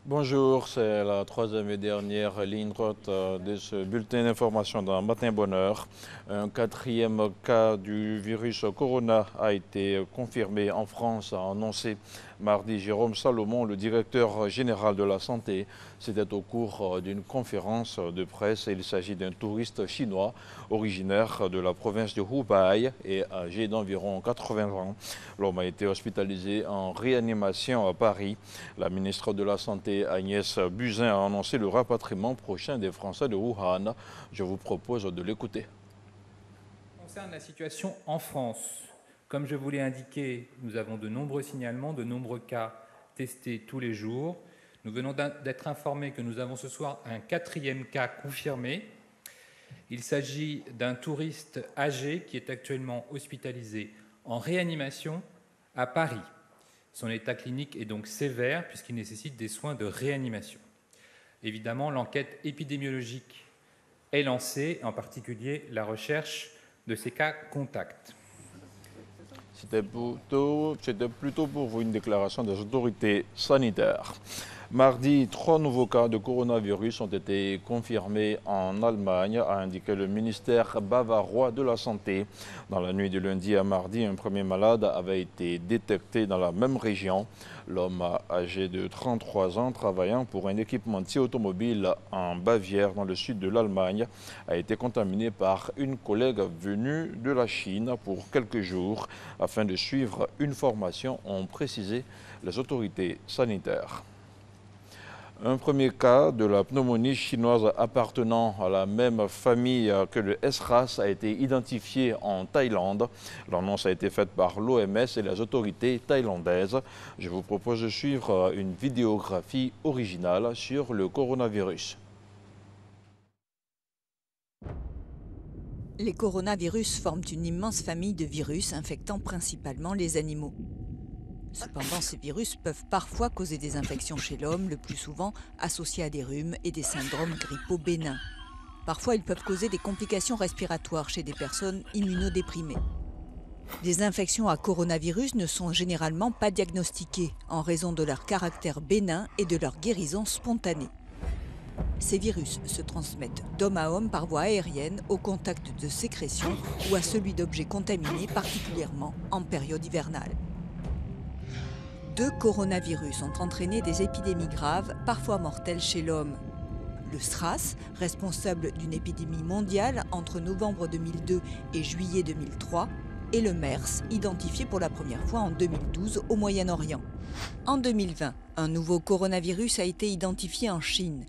Bonjour, c'est la troisième et dernière ligne droite de ce bulletin d'information dans Matin Bonheur. Un quatrième cas du virus Corona a été confirmé en France, a annoncé mardi Jérôme Salomon, le directeur général de la santé. C'était au cours d'une conférence de presse. Il s'agit d'un touriste chinois originaire de la province de Hubei et âgé d'environ 80 ans. L'homme a été hospitalisé en réanimation à Paris. La ministre de la Santé, Agnès Buzyn, a annoncé le rapatriement prochain des Français de Wuhan. Je vous propose de l'écouter. Concernant la situation en France, comme je vous l'ai indiqué, nous avons de nombreux signalements, de nombreux cas testés tous les jours. Nous venons d'être informés que nous avons ce soir un quatrième cas confirmé. Il s'agit d'un touriste âgé qui est actuellement hospitalisé en réanimation à Paris. Son état clinique est donc sévère puisqu'il nécessite des soins de réanimation. Évidemment, l'enquête épidémiologique est lancée, en particulier la recherche de ces cas contacts. C'était plutôt pour vous une déclaration des autorités sanitaires. Mardi, 3 nouveaux cas de coronavirus ont été confirmés en Allemagne, a indiqué le ministère bavarois de la Santé. Dans la nuit de lundi à mardi, un premier malade avait été détecté dans la même région. L'homme âgé de 33 ans, travaillant pour un équipementier automobile en Bavière, dans le sud de l'Allemagne, a été contaminé par une collègue venue de la Chine pour quelques jours afin de suivre une formation, ont précisé les autorités sanitaires. Un premier cas de la pneumonie chinoise appartenant à la même famille que le SRAS a été identifié en Thaïlande. L'annonce a été faite par l'OMS et les autorités thaïlandaises. Je vous propose de suivre une vidéographie originale sur le coronavirus. Les coronavirus forment une immense famille de virus infectant principalement les animaux. Cependant, ces virus peuvent parfois causer des infections chez l'homme, le plus souvent associées à des rhumes et des syndromes grippaux bénins. Parfois, ils peuvent causer des complications respiratoires chez des personnes immunodéprimées. Les infections à coronavirus ne sont généralement pas diagnostiquées en raison de leur caractère bénin et de leur guérison spontanée. Ces virus se transmettent d'homme à homme par voie aérienne au contact de sécrétions ou à celui d'objets contaminés, particulièrement en période hivernale. 2 coronavirus ont entraîné des épidémies graves, parfois mortelles chez l'homme. Le SRAS, responsable d'une épidémie mondiale entre novembre 2002 et juillet 2003, et le MERS, identifié pour la première fois en 2012 au Moyen-Orient. En 2020, un nouveau coronavirus a été identifié en Chine.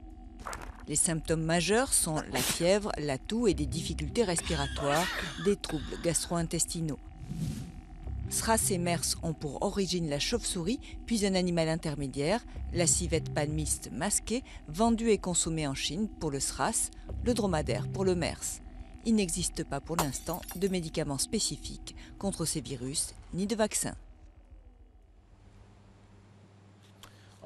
Les symptômes majeurs sont la fièvre, la toux et des difficultés respiratoires, des troubles gastro-intestinaux. SRAS et MERS ont pour origine la chauve-souris, puis un animal intermédiaire, la civette palmiste masquée, vendue et consommée en Chine pour le SRAS, le dromadaire pour le MERS. Il n'existe pas pour l'instant de médicaments spécifiques contre ces virus, ni de vaccins.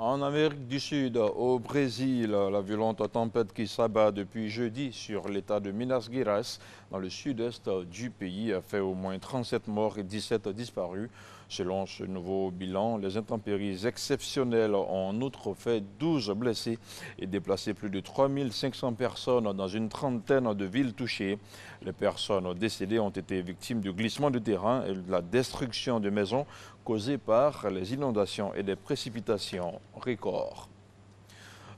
En Amérique du Sud, au Brésil, la violente tempête qui s'abat depuis jeudi sur l'état de Minas Gerais, dans le sud-est du pays, a fait au moins 37 morts et 17 disparus. Selon ce nouveau bilan, les intempéries exceptionnelles ont en outre fait 12 blessés et déplacé plus de 3500 personnes dans une trentaine de villes touchées. Les personnes décédées ont été victimes du glissement de terrain et de la destruction de maisons causées par les inondations et des précipitations records.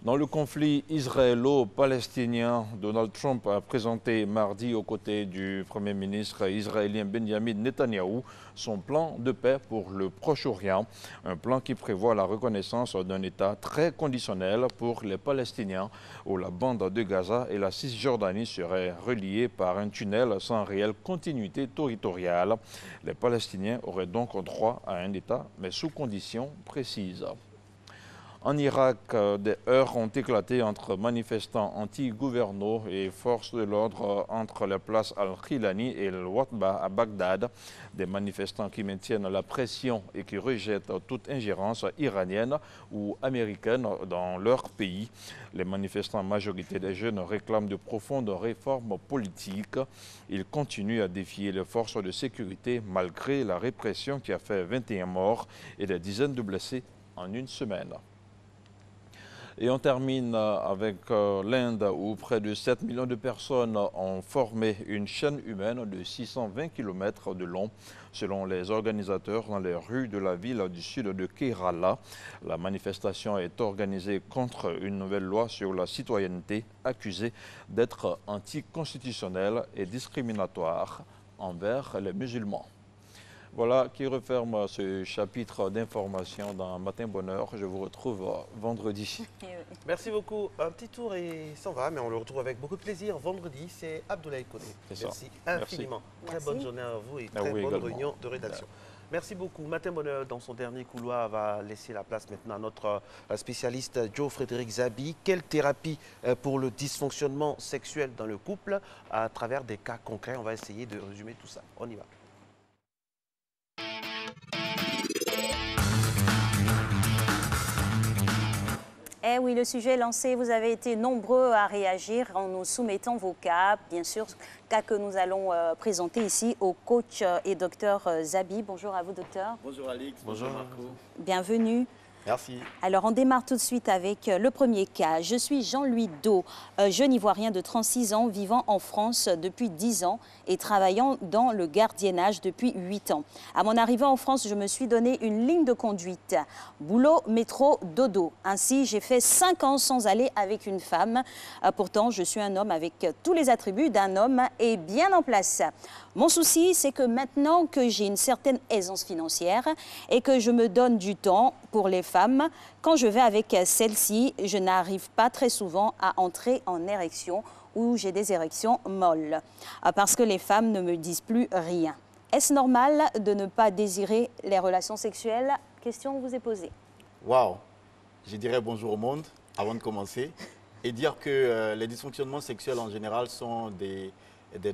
Dans le conflit israélo-palestinien, Donald Trump a présenté mardi aux côtés du Premier ministre israélien Benjamin Netanyahou son plan de paix pour le Proche-Orient, un plan qui prévoit la reconnaissance d'un État très conditionnel pour les Palestiniens où la bande de Gaza et la Cisjordanie seraient reliées par un tunnel sans réelle continuité territoriale. Les Palestiniens auraient donc droit à un État, mais sous conditions précises. En Irak, des heurts ont éclaté entre manifestants anti-gouvernementaux et forces de l'ordre entre les places Al-Khilani et Al-Watba à Bagdad. Des manifestants qui maintiennent la pression et qui rejettent toute ingérence iranienne ou américaine dans leur pays. Les manifestants, majorité des jeunes, réclament de profondes réformes politiques. Ils continuent à défier les forces de sécurité malgré la répression qui a fait 21 morts et des dizaines de blessés en une semaine. Et on termine avec l'Inde où près de 7 millions de personnes ont formé une chaîne humaine de 620 km de long, selon les organisateurs, dans les rues de la ville du sud de Kerala. La manifestation est organisée contre une nouvelle loi sur la citoyenneté accusée d'être anticonstitutionnelle et discriminatoire envers les musulmans. Voilà qui referme ce chapitre d'information dans Matin Bonheur. Je vous retrouve vendredi. Merci beaucoup. Un petit tour et s'en va, mais on le retrouve avec beaucoup de plaisir. Vendredi, c'est Abdoulaye Koné. Merci infiniment. Très bonne journée à vous et très bonne réunion de rédaction. Merci beaucoup. Matin Bonheur, dans son dernier couloir, va laisser la place maintenant à notre spécialiste Joe Frédéric Zabi. Quelle thérapie pour le dysfonctionnement sexuel dans le couple à travers des cas concrets? On va essayer de résumer tout ça. On y va. Eh oui, le sujet est lancé. Vous avez été nombreux à réagir en nous soumettant vos cas, bien sûr, cas que nous allons présenter ici au coach et docteur Zabi. Bonjour à vous, docteur. Bonjour Alix. Bonjour Marco. Bienvenue. Merci. Alors, on démarre tout de suite avec le premier cas. Je suis Jean-Louis Do, jeune Ivoirien de 36 ans, vivant en France depuis 10 ans et travaillant dans le gardiennage depuis 8 ans. À mon arrivée en France, je me suis donné une ligne de conduite. Boulot, métro, dodo. Ainsi, j'ai fait 5 ans sans aller avec une femme. Pourtant, je suis un homme avec tous les attributs d'un homme et bien en place. Mon souci, c'est que maintenant que j'ai une certaine aisance financière et que je me donne du temps pour les femmes, quand je vais avec celle-ci, je n'arrive pas très souvent à entrer en érection ou j'ai des érections molles parce que les femmes ne me disent plus rien. Est-ce normal de ne pas désirer les relations sexuelles? Question vous est posée. Waouh! Je dirais bonjour au monde avant de commencer et dire que les dysfonctionnements sexuels en général sont des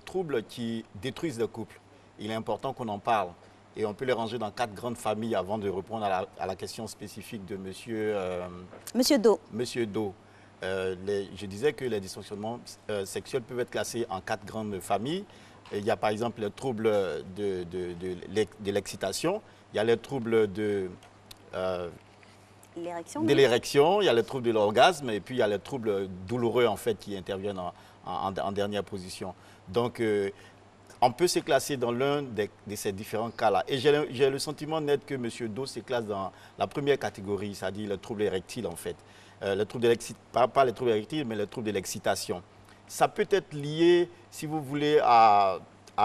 troubles qui détruisent le couple. Il est important qu'on en parle. Et on peut les ranger dans 4 grandes familles avant de répondre à la question spécifique de Monsieur Do. Monsieur Do. Je disais que les dysfonctionnements sexuels peuvent être classés en 4 grandes familles. Il y a par exemple les troubles de l'excitation, il y a les troubles de l'érection, il y a les troubles de l'orgasme et puis il y a les troubles douloureux en fait qui interviennent en dernière position. Donc, on peut se classer dans l'un de ces différents cas-là. Et j'ai le sentiment net que M. Do se classe dans la première catégorie, c'est-à-dire le trouble érectile en fait. Le trouble pas les troubles érectiles, mais le trouble de l'excitation. Ça peut être lié, si vous voulez, à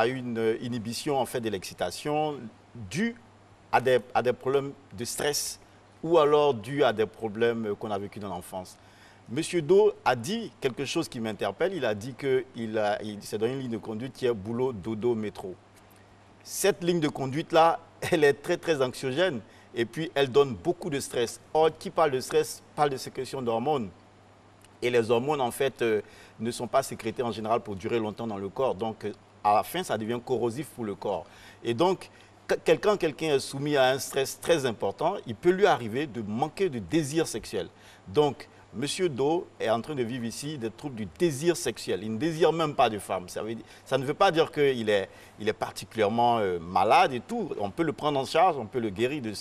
une inhibition en fait, de l'excitation due à des problèmes de stress ou alors due à des problèmes qu'on a vécu dans l'enfance. Monsieur Do a dit quelque chose qui m'interpelle. Il a dit que c'est dans une ligne de conduite qui est boulot, dodo, métro. Cette ligne de conduite-là, elle est très, très anxiogène et puis elle donne beaucoup de stress. Or, qui parle de stress parle de sécrétion d'hormones. Et les hormones, en fait, ne sont pas sécrétées en général pour durer longtemps dans le corps. Donc, à la fin, ça devient corrosif pour le corps. Et donc, quand quelqu'un est soumis à un stress très important, il peut lui arriver de manquer de désir sexuel. Donc, Monsieur Do est en train de vivre ici des troubles du désir sexuel. Il ne désire même pas de femme. Ça ne veut pas dire qu'il est particulièrement malade et tout. On peut le prendre en charge, on peut le guérir de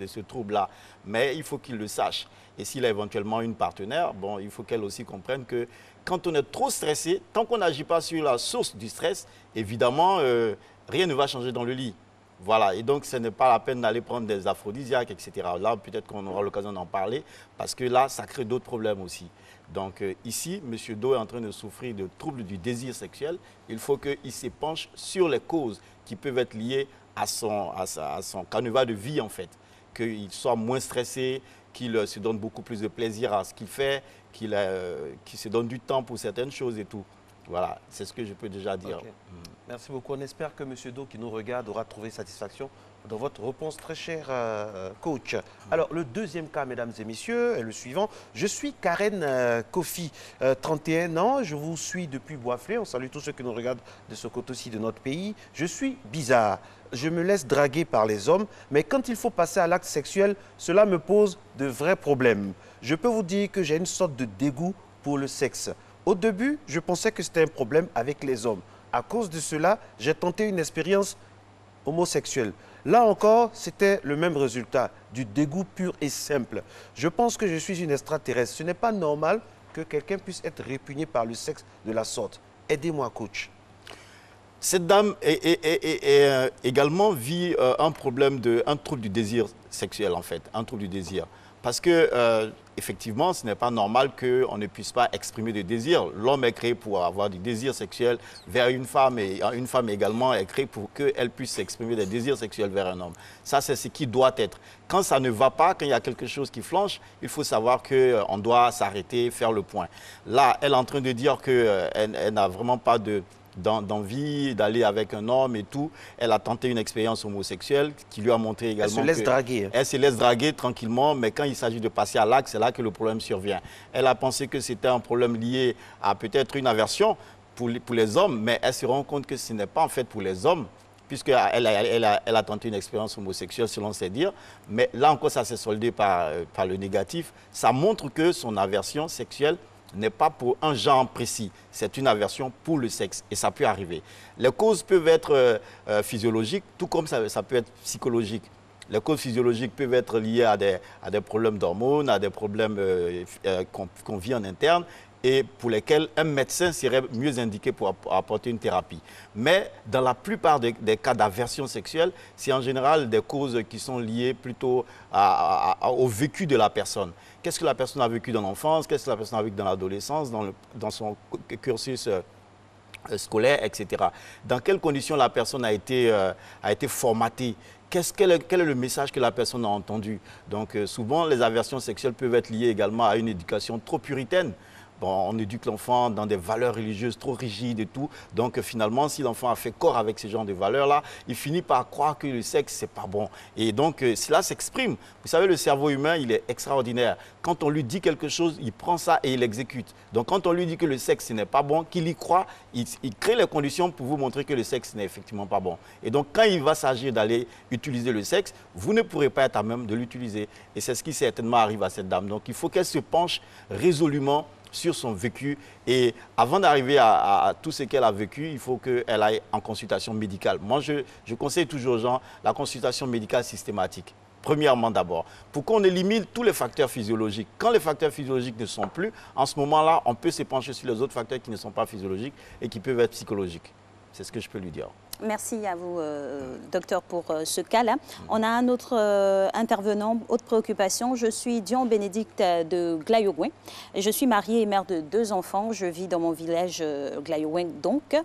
ce trouble-là. Mais il faut qu'il le sache. Et s'il a éventuellement une partenaire, bon, il faut qu'elle aussi comprenne que quand on est trop stressé, tant qu'on n'agit pas sur la source du stress, évidemment, rien ne va changer dans le lit. Voilà, et donc ce n'est pas la peine d'aller prendre des aphrodisiaques, etc. Là, peut-être qu'on aura l'occasion d'en parler, parce que là, ça crée d'autres problèmes aussi. Donc ici, M. Do est en train de souffrir de troubles du désir sexuel. Il faut qu'il s'épanche sur les causes qui peuvent être liées à son canevas de vie, en fait. Qu'il soit moins stressé, qu'il se donne beaucoup plus de plaisir à ce qu'il fait, qu'il se donne du temps pour certaines choses et tout. Voilà, c'est ce que je peux déjà dire. Okay. Merci beaucoup. On espère que M. Do, qui nous regarde, aura trouvé satisfaction dans votre réponse, très cher coach. Alors, le deuxième cas, mesdames et messieurs, est le suivant. Je suis Karen Kofi, 31 ans. Je vous suis depuis Boisflé. On salue tous ceux qui nous regardent de ce côté-ci de notre pays. Je suis bizarre. Je me laisse draguer par les hommes, mais quand il faut passer à l'acte sexuel, cela me pose de vrais problèmes. Je peux vous dire que j'ai une sorte de dégoût pour le sexe. Au début, je pensais que c'était un problème avec les hommes. À cause de cela, j'ai tenté une expérience homosexuelle. Là encore, c'était le même résultat, du dégoût pur et simple. Je pense que je suis une extraterrestre. Ce n'est pas normal que quelqu'un puisse être répugné par le sexe de la sorte. Aidez-moi, coach. Cette dame également vit un trouble du désir sexuel, en fait, un trouble du désir. Parce que, effectivement, ce n'est pas normal qu'on ne puisse pas exprimer de désir. L'homme est créé pour avoir du désir sexuel vers une femme, et une femme également est créée pour qu'elle puisse exprimer des désirs sexuels vers un homme. Ça, c'est ce qui doit être. Quand ça ne va pas, quand il y a quelque chose qui flanche, il faut savoir qu'on doit s'arrêter, faire le point. Là, elle est en train de dire qu'elle n'a vraiment pas d'envie d'aller avec un homme et tout. Elle a tenté une expérience homosexuelle qui lui a montré également Elle se laisse draguer. Elle se laisse draguer tranquillement, mais quand il s'agit de passer à l'acte, c'est là que le problème survient. Elle a pensé que c'était un problème lié à peut-être une aversion pour les hommes, mais elle se rend compte que ce n'est pas en fait pour les hommes, puisqu'elle a tenté une expérience homosexuelle selon ses dires. Mais là encore, ça s'est soldé par le négatif. Ça montre que son aversion sexuelle n'est pas pour un genre précis, c'est une aversion pour le sexe et ça peut arriver. Les causes peuvent être physiologiques, tout comme ça peut être psychologique. Les causes physiologiques peuvent être liées à des problèmes d'hormones, à des problèmes qu'on vit en interne et pour lesquels un médecin serait mieux indiqué pour apporter une thérapie. Mais dans la plupart des cas d'aversion sexuelle, c'est en général des causes qui sont liées plutôt au vécu de la personne. Qu'est-ce que la personne a vécu dans l'enfance, qu'est-ce que la personne a vécu dans l'adolescence, dans son cursus scolaire, etc. Dans quelles conditions la personne a été formatée? Quel est le message que la personne a entendu? Donc souvent, les aversions sexuelles peuvent être liées également à une éducation trop puritaine. Bon, on éduque l'enfant dans des valeurs religieuses trop rigides et tout. Donc finalement, si l'enfant a fait corps avec ce genre de valeurs-là, il finit par croire que le sexe, c'est pas bon. Et donc cela s'exprime. Vous savez, le cerveau humain, il est extraordinaire. Quand on lui dit quelque chose, il prend ça et il l'exécute. Donc quand on lui dit que le sexe, ce n'est pas bon, qu'il y croit, il crée les conditions pour vous montrer que le sexe n'est effectivement pas bon. Et donc quand il va s'agir d'aller utiliser le sexe, vous ne pourrez pas être à même de l'utiliser. Et c'est ce qui certainement arrive à cette dame. Donc il faut qu'elle se penche résolument sur son vécu. Et avant d'arriver à tout ce qu'elle a vécu, il faut qu'elle aille en consultation médicale. Moi, je conseille toujours aux gens la consultation médicale systématique. Premièrement d'abord, pour qu'on élimine tous les facteurs physiologiques. Quand les facteurs physiologiques ne sont plus, en ce moment-là, on peut se pencher sur les autres facteurs qui ne sont pas physiologiques et qui peuvent être psychologiques. C'est ce que je peux lui dire. Merci à vous, docteur, pour ce cas-là. On a un autre intervenant, autre préoccupation. Je suis Dion Bénédicte de Glayouen. Je suis mariée et mère de 2 enfants. Je vis dans mon village Glayouen, donc.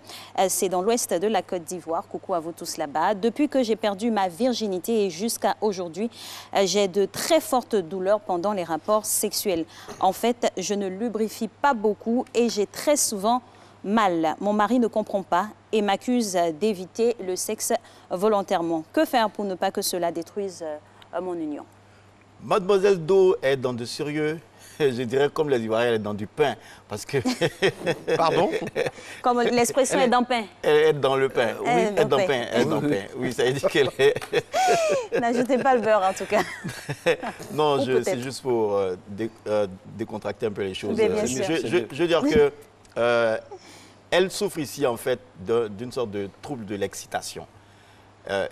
C'est dans l'ouest de la Côte d'Ivoire. Coucou à vous tous là-bas. Depuis que j'ai perdu ma virginité et jusqu'à aujourd'hui, j'ai de très fortes douleurs pendant les rapports sexuels. En fait, je ne lubrifie pas beaucoup et j'ai très souvent mal. Mon mari ne comprend pas et m'accuse d'éviter le sexe volontairement. Que faire pour ne pas que cela détruise mon union? Mademoiselle Do est dans de sérieux, je dirais comme les Ivoiriens, elle est dans du pain. Parce que... Pardon? Comme l'expression est dans le pain. Elle est dans le pain. Oui, elle est dans le pain. Elle est dans le pain. Oui, ça veut dire qu'elle est... N'ajoutez pas le beurre en tout cas. Non, c'est juste pour décontracter un peu les choses. Bien sûr. Je veux dire que... elle souffre ici, en fait, d'une sorte de trouble de l'excitation.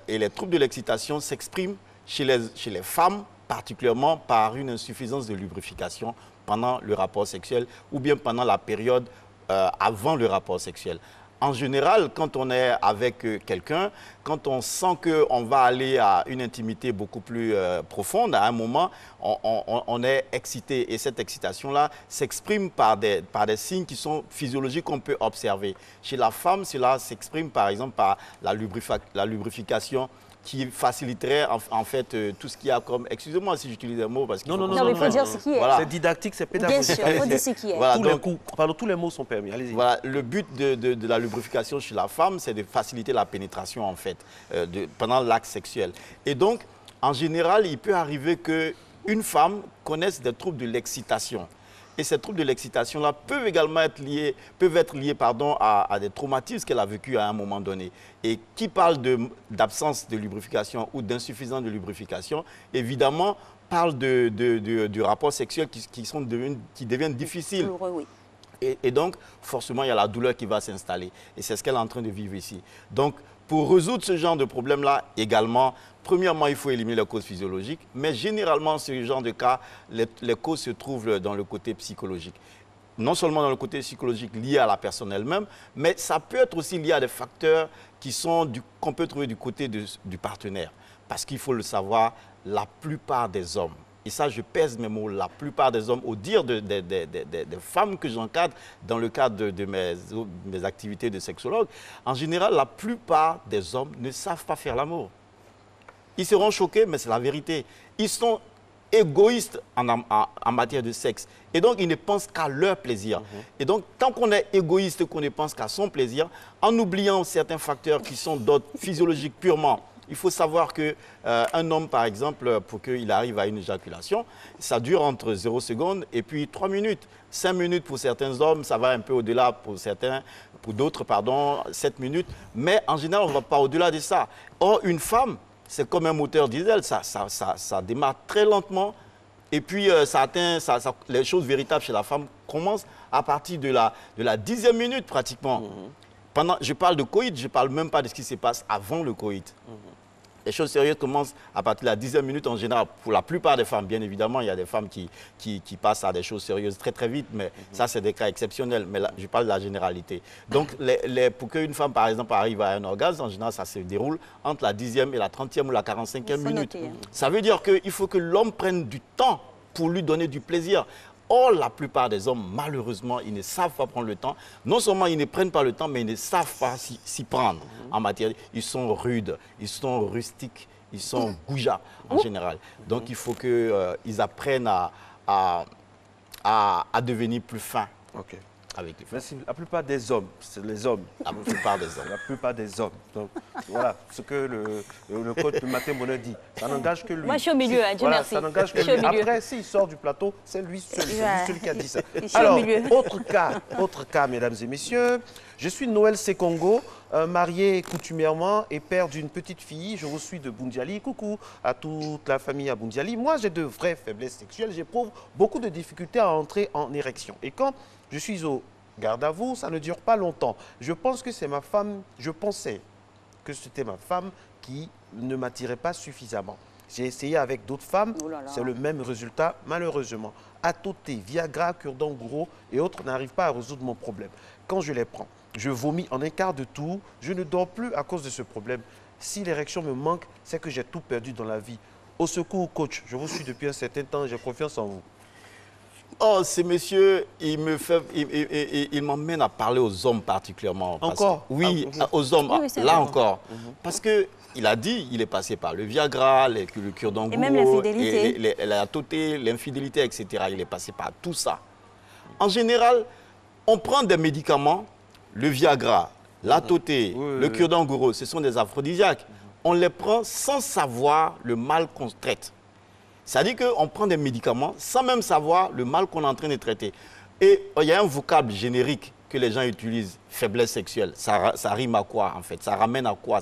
Et les troubles de l'excitation s'expriment chez les femmes, particulièrement par une insuffisance de lubrification pendant le rapport sexuel ou bien pendant la période avant le rapport sexuel. En général, quand on est avec quelqu'un, quand on sent qu'on va aller à une intimité beaucoup plus profonde, à un moment, on est excité. Et cette excitation-là s'exprime par des signes qui sont physiologiques qu'on peut observer. Chez la femme, cela s'exprime par exemple par la lubrification qui faciliterait en fait tout ce qu'il y a comme... Excusez-moi si j'utilise un mot parce que... Non, il faut dire ce qui est. Voilà. C'est didactique, c'est pédagogique. Bien sûr, il faut dire ce qui est. Voilà, tous les mots sont permis, allez-y. Voilà, le but de la lubrification chez la femme, c'est de faciliter la pénétration en fait, pendant l'acte sexuel. Et donc, en général, il peut arriver qu'une femme connaisse des troubles de l'excitation. Et ces troubles de l'excitation-là peuvent également être liés, à des traumatismes qu'elle a vécu à un moment donné. Et qui parle d'absence de lubrification ou d'insuffisance de lubrification, évidemment, parle du rapport sexuel qui deviennent difficiles. Douloureux, oui. Et donc, forcément, il y a la douleur qui va s'installer. Et c'est ce qu'elle est en train de vivre ici. Donc, pour résoudre ce genre de problème-là, également, premièrement, il faut éliminer les causes physiologiques. Mais généralement, ce genre de cas, les causes se trouvent dans le côté psychologique. Non seulement dans le côté psychologique lié à la personne elle-même, mais ça peut être aussi lié à des facteurs qu'on peut trouver du côté du partenaire. Parce qu'il faut le savoir, la plupart des hommes, et ça je pèse mes mots, la plupart des hommes, au dire des femmes que j'encadre dans le cadre de mes activités de sexologue, en général, la plupart des hommes ne savent pas faire l'amour. Ils seront choqués, mais c'est la vérité. Ils sont égoïstes en matière de sexe. Et donc, ils ne pensent qu'à leur plaisir. Et donc, tant qu'on est égoïste, qu'on ne pense qu'à son plaisir, en oubliant certains facteurs qui sont d'ordre physiologique purement, il faut savoir qu'un homme, par exemple, pour qu'il arrive à une éjaculation, ça dure entre 0 secondes et puis 3 minutes. 5 minutes pour certains hommes, ça va un peu au-delà pour d'autres, 7 minutes. Mais en général, on ne va pas au-delà de ça. Or, une femme, c'est comme un moteur diesel, ça démarre très lentement. Et puis, les choses véritables chez la femme commencent à partir de la 10e minute pratiquement. Je parle de coït, je ne parle même pas de ce qui se passe avant le coït. Les choses sérieuses commencent à partir de la 10e minute en général. Pour la plupart des femmes, bien évidemment, il y a des femmes qui passent à des choses sérieuses très très vite, mais ça c'est des cas exceptionnels, mais là, je parle de la généralité. Donc pour qu'une femme par exemple arrive à un orgasme, en général ça se déroule entre la 10e et la 30e ou la 45e minute. Ça veut dire qu'il faut que l'homme prenne du temps pour lui donner du plaisir. Or, la plupart des hommes, malheureusement, ils ne savent pas prendre le temps. Non seulement ils ne prennent pas le temps, mais ils ne savent pas s'y prendre en matière. Ils sont rudes, ils sont rustiques, ils sont goujats en général. Donc, il faut qu'ils apprennent à devenir plus fins. Avec les femmes. Merci. La plupart des hommes, c'est les hommes. La plupart des hommes. La plupart des hommes. Donc, voilà ce que le coach Matin Bonheur dit. Ça n'engage que lui. Moi, je suis au milieu, Dieu voilà, merci. Ça n'engage que lui. Après, s'il sort du plateau, c'est lui seul qui a dit ça. Alors, autre cas, mesdames et messieurs. Je suis Noël Sekongo, marié coutumièrement et père d'une petite fille. Je vous suis de Boundiali. Coucou à toute la famille à Boundiali. Moi, j'ai de vraies faiblesses sexuelles. J'éprouve beaucoup de difficultés à entrer en érection. Et quand je suis au garde à vous, ça ne dure pas longtemps. Je pense que c'est ma femme, je pensais que c'était ma femme qui ne m'attirait pas suffisamment. J'ai essayé avec d'autres femmes, c'est le même résultat, malheureusement. Atoté, Viagra, cure-dent gros et autres n'arrivent pas à résoudre mon problème. Quand je les prends, je vomis en un quart de tour, je ne dors plus à cause de ce problème. Si l'érection me manque, c'est que j'ai tout perdu dans la vie. Au secours, coach, je vous suis depuis un certain temps et j'ai confiance en vous. Oh, ces messieurs, il m'emmène à parler aux hommes particulièrement. Encore? Oui, aux hommes, là encore. Parce qu'il a dit, il est passé par le Viagra, le cure-dent, et même l'infidélité. La totée, l'infidélité, etc. Il est passé par tout ça. En général, on prend des médicaments, le Viagra, la totée, le cure-dent gourou, ce sont des aphrodisiaques. On les prend sans savoir le mal qu'on traite. C'est-à-dire qu'on prend des médicaments sans même savoir le mal qu'on est en train de traiter. Et il y a un vocable générique que les gens utilisent, faiblesse sexuelle. Ça rime à quoi en fait? Ça ramène à quoi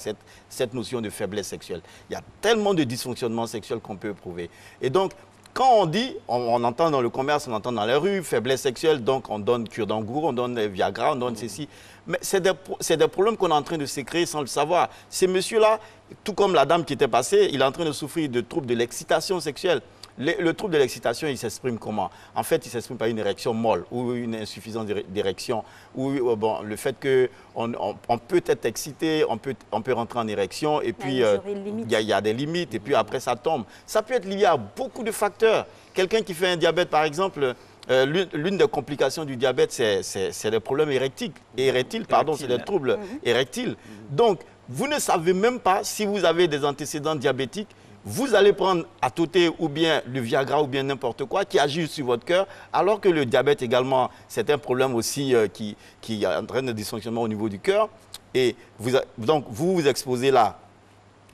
cette notion de faiblesse sexuelle? Il y a tellement de dysfonctionnements sexuels qu'on peut éprouver. Et donc, quand on dit, on entend dans le commerce, on entend dans les rues, faiblesse sexuelle, donc on donne cure-dent gourou, on donne Viagra, on donne ceci. Mais c'est des problèmes qu'on est en train de se créer sans le savoir. Ces messieurs-là, tout comme la dame qui était passée, il est en train de souffrir de troubles de l'excitation sexuelle. Le trouble de l'excitation, il s'exprime comment? En fait, il s'exprime par une érection molle ou une insuffisance d'érection. Ou le fait qu'on peut être excité, on peut rentrer en érection et puis il y a des limites et puis après ça tombe. Ça peut être lié à beaucoup de facteurs. Quelqu'un qui fait un diabète, par exemple, l'une des complications du diabète, c'est les problèmes érectiles, c'est les troubles érectiles. Donc, vous ne savez même pas si vous avez des antécédents diabétiques. Vous allez prendre à côté ou bien le Viagra ou bien n'importe quoi qui agit sur votre cœur, alors que le diabète également, c'est un problème aussi qui entraîne des dysfonctionnements au niveau du cœur. Et donc, vous vous exposez là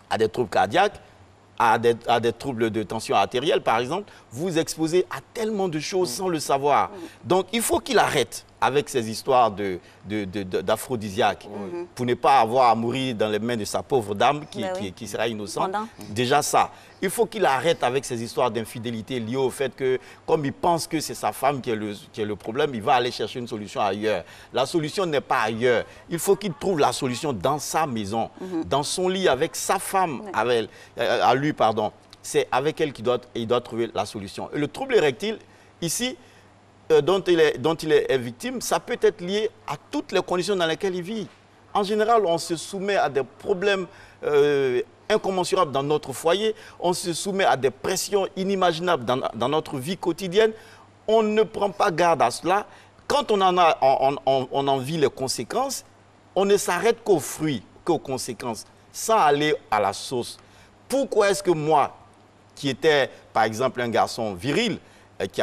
à des troubles cardiaques, à des troubles de tension artérielle, par exemple. Vous vous exposez à tellement de choses sans le savoir. Donc, il faut qu'il arrête avec ces histoires d'aphrodisiaques pour ne pas avoir à mourir dans les mains de sa pauvre dame qui sera innocente. Déjà ça. Il faut qu'il arrête avec ces histoires d'infidélité liées au fait que, comme il pense que c'est sa femme qui est le problème, il va aller chercher une solution ailleurs. La solution n'est pas ailleurs. Il faut qu'il trouve la solution dans sa maison, dans son lit, avec sa femme, à lui, pardon. C'est avec elle qu'il doit trouver la solution. Et le trouble érectile, ici, dont il est victime, ça peut être lié à toutes les conditions dans lesquelles il vit. En général, on se soumet à des problèmes incommensurables dans notre foyer, on se soumet à des pressions inimaginables dans notre vie quotidienne. On ne prend pas garde à cela. Quand on en vit les conséquences, on ne s'arrête qu'aux fruits, qu'aux conséquences, sans aller à la source. Pourquoi est-ce que moi, qui était par exemple un garçon viril, qui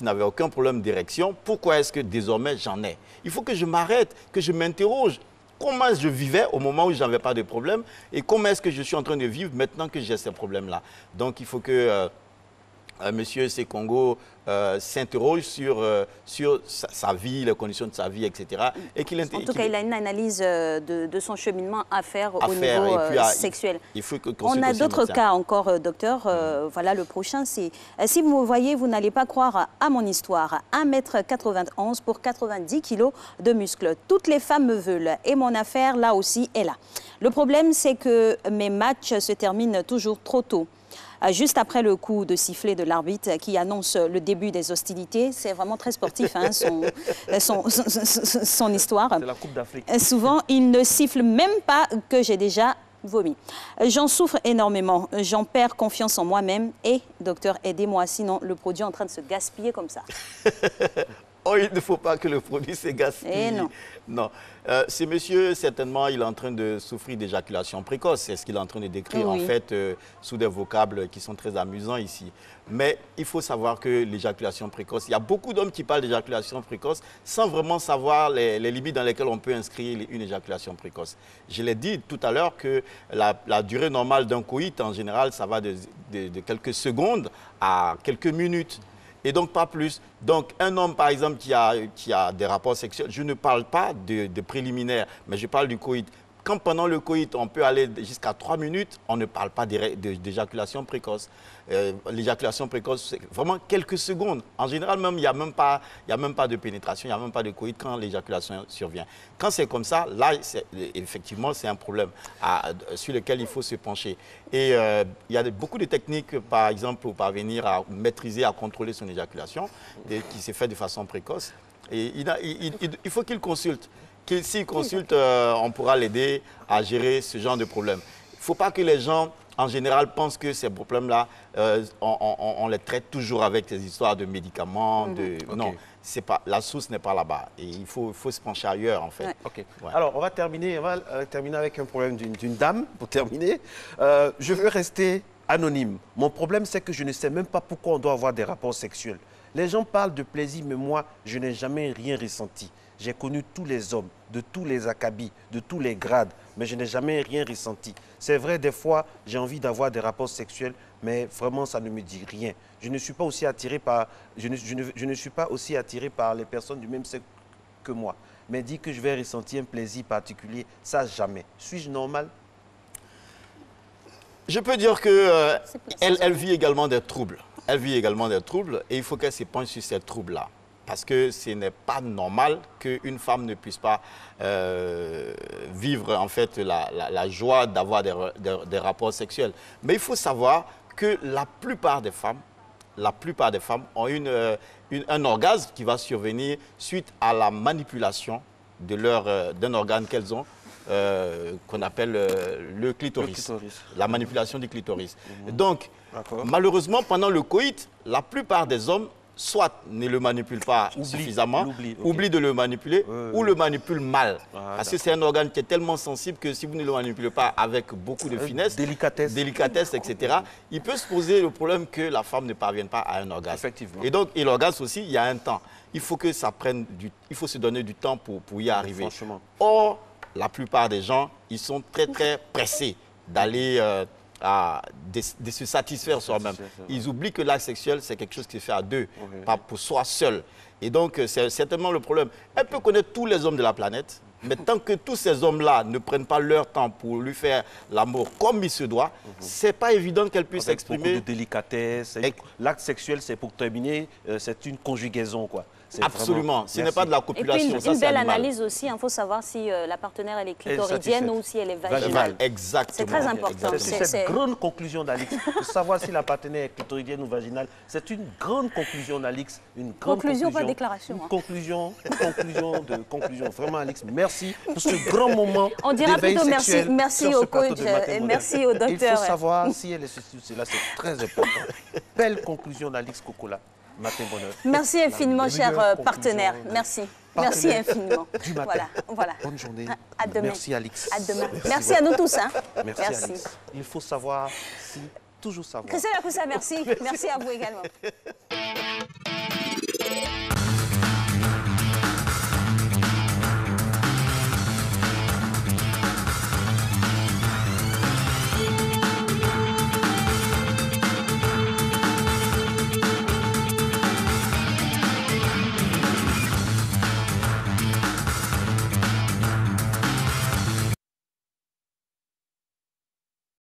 n'avait aucun problème d'érection, pourquoi est-ce que désormais j'en ai? Il faut que je m'arrête, que je m'interroge. Comment je vivais au moment où je n'avais pas de problème et comment est-ce que je suis en train de vivre maintenant que j'ai ces problèmes-là? Donc il faut que Monsieur Sekongo s'interroge sur sa vie, les conditions de sa vie, etc. Et En tout cas, il a une analyse de son cheminement à faire au niveau sexuel. On a d'autres cas encore, docteur. Voilà, le prochain, c'est... Si vous voyez, vous n'allez pas croire à mon histoire. 1,91 m pour 90 kg de muscles. Toutes les femmes me veulent. Et mon affaire, là aussi, est là. Le problème, c'est que mes matchs se terminent toujours trop tôt. Juste après le coup de sifflet de l'arbitre qui annonce le début des hostilités. C'est vraiment très sportif, hein, son histoire. C'est la Coupe d'Afrique. Souvent, il ne siffle même pas que j'ai déjà vomi. J'en souffre énormément. J'en perds confiance en moi-même. Et, docteur, aidez-moi, sinon le produit est en train de se gaspiller comme ça. Oh, il ne faut pas que le produit se gaspille. Eh non. Non. Ce monsieur, certainement, il est en train de souffrir d'éjaculation précoce. C'est ce qu'il est en train de décrire, en fait, sous des vocables qui sont très amusants ici. Mais il faut savoir que l'éjaculation précoce, il y a beaucoup d'hommes qui parlent d'éjaculation précoce sans vraiment savoir les limites dans lesquelles on peut inscrire une éjaculation précoce. Je l'ai dit tout à l'heure que la durée normale d'un coït, en général, ça va de quelques secondes à quelques minutes. Et donc, pas plus. Donc, un homme, par exemple, qui a des rapports sexuels, je ne parle pas de préliminaires, mais je parle du coït. Quand pendant le coït, on peut aller jusqu'à 3 minutes, on ne parle pas d'éjaculation précoce. L'éjaculation précoce, c'est vraiment quelques secondes. En général, même, il n'y a même pas de pénétration, il n'y a même pas de coït quand l'éjaculation survient. Quand c'est comme ça, là, effectivement, c'est un problème sur lequel il faut se pencher. Et il y a beaucoup de techniques, par exemple, pour parvenir à maîtriser, à contrôler son éjaculation, qui s'est fait de façon précoce. Et il faut qu'il consulte. S'il consulte, on pourra l'aider à gérer ce genre de problème. Il ne faut pas que les gens, en général, pensent que ces problèmes-là, on les traite toujours avec des histoires de médicaments. Non, la source n'est pas là-bas. Et il faut se pencher ailleurs, en fait. Ouais. Okay. Ouais. Alors, on va terminer avec un problème d'une dame, pour terminer. Je veux rester anonyme. Mon problème, c'est que je ne sais même pas pourquoi on doit avoir des rapports sexuels. Les gens parlent de plaisir, mais moi, je n'ai jamais rien ressenti. J'ai connu tous les hommes, de tous les acabits, de tous les grades, mais je n'ai jamais rien ressenti. C'est vrai, des fois, j'ai envie d'avoir des rapports sexuels, mais vraiment, ça ne me dit rien. Je ne suis pas aussi attiré par, je ne suis pas aussi attiré par les personnes du même sexe que moi. Mais dire que je vais ressentir un plaisir particulier, ça, jamais. Suis-je normal? Je peux dire qu'elle vit également des troubles. Elle vit également des troubles et il faut qu'elle se penche sur ces troubles-là. Parce que ce n'est pas normal qu'une femme ne puisse pas vivre en fait la joie d'avoir des rapports sexuels. Mais il faut savoir que la plupart des femmes ont un orgasme qui va survenir suite à la manipulation d'un organe qu'elles ont, qu'on appelle le clitoris. La manipulation du clitoris. Donc, malheureusement, pendant le coït, la plupart des hommes soit ne le manipule pas suffisamment, oublie de le manipuler, ou le manipule mal. Parce que c'est un organe qui est tellement sensible que si vous ne le manipulez pas avec beaucoup de finesse, délicatesse, etc., il peut se poser le problème que la femme ne parvienne pas à un orgasme. Effectivement. Et donc, l'orgasme aussi, il y a un temps. Il faut que ça prenne il faut se donner du temps pour y arriver. Or, la plupart des gens, ils sont très pressés d'aller de se satisfaire soi-même. Ils oublient que l'acte sexuel, c'est quelque chose qui se fait à deux, pas pour soi seul. Et donc, c'est certainement le problème. Elle peut connaître tous les hommes de la planète, mais tant que tous ces hommes-là ne prennent pas leur temps pour lui faire l'amour comme il se doit, c'est pas évident qu'elle puisse exprimer... Beaucoup de délicatesse. L'acte sexuel, c'est pour terminer, c'est une conjugaison, quoi. Absolument, vraiment... ce n'est pas de la copulation. Et puis une belle analyse aussi, il faut savoir si la partenaire elle est clitoridienne ou si elle est vaginale. Exactement. C'est très important. C'est cette grande conclusion d'Alix. De savoir si la partenaire est clitoridienne ou vaginale, c'est une grande conclusion d'Alix. Conclusion, pas déclaration. Une conclusion, Vraiment, Alix, merci pour ce grand moment. On dira plutôt merci au coach et merci au docteur. Il faut savoir si elle est ceci ou cela, c'est très important. Belle conclusion d'Alix Kokola. Matin bonheur. Merci infiniment, cher partenaire. Merci. Merci infiniment. Du matin. Voilà. Bonne journée. À demain. Merci, Alix. À demain. Merci à nous tous. Hein. Merci, Alix. Il faut savoir, toujours savoir. Christelle Akoussa, merci. Merci à vous également.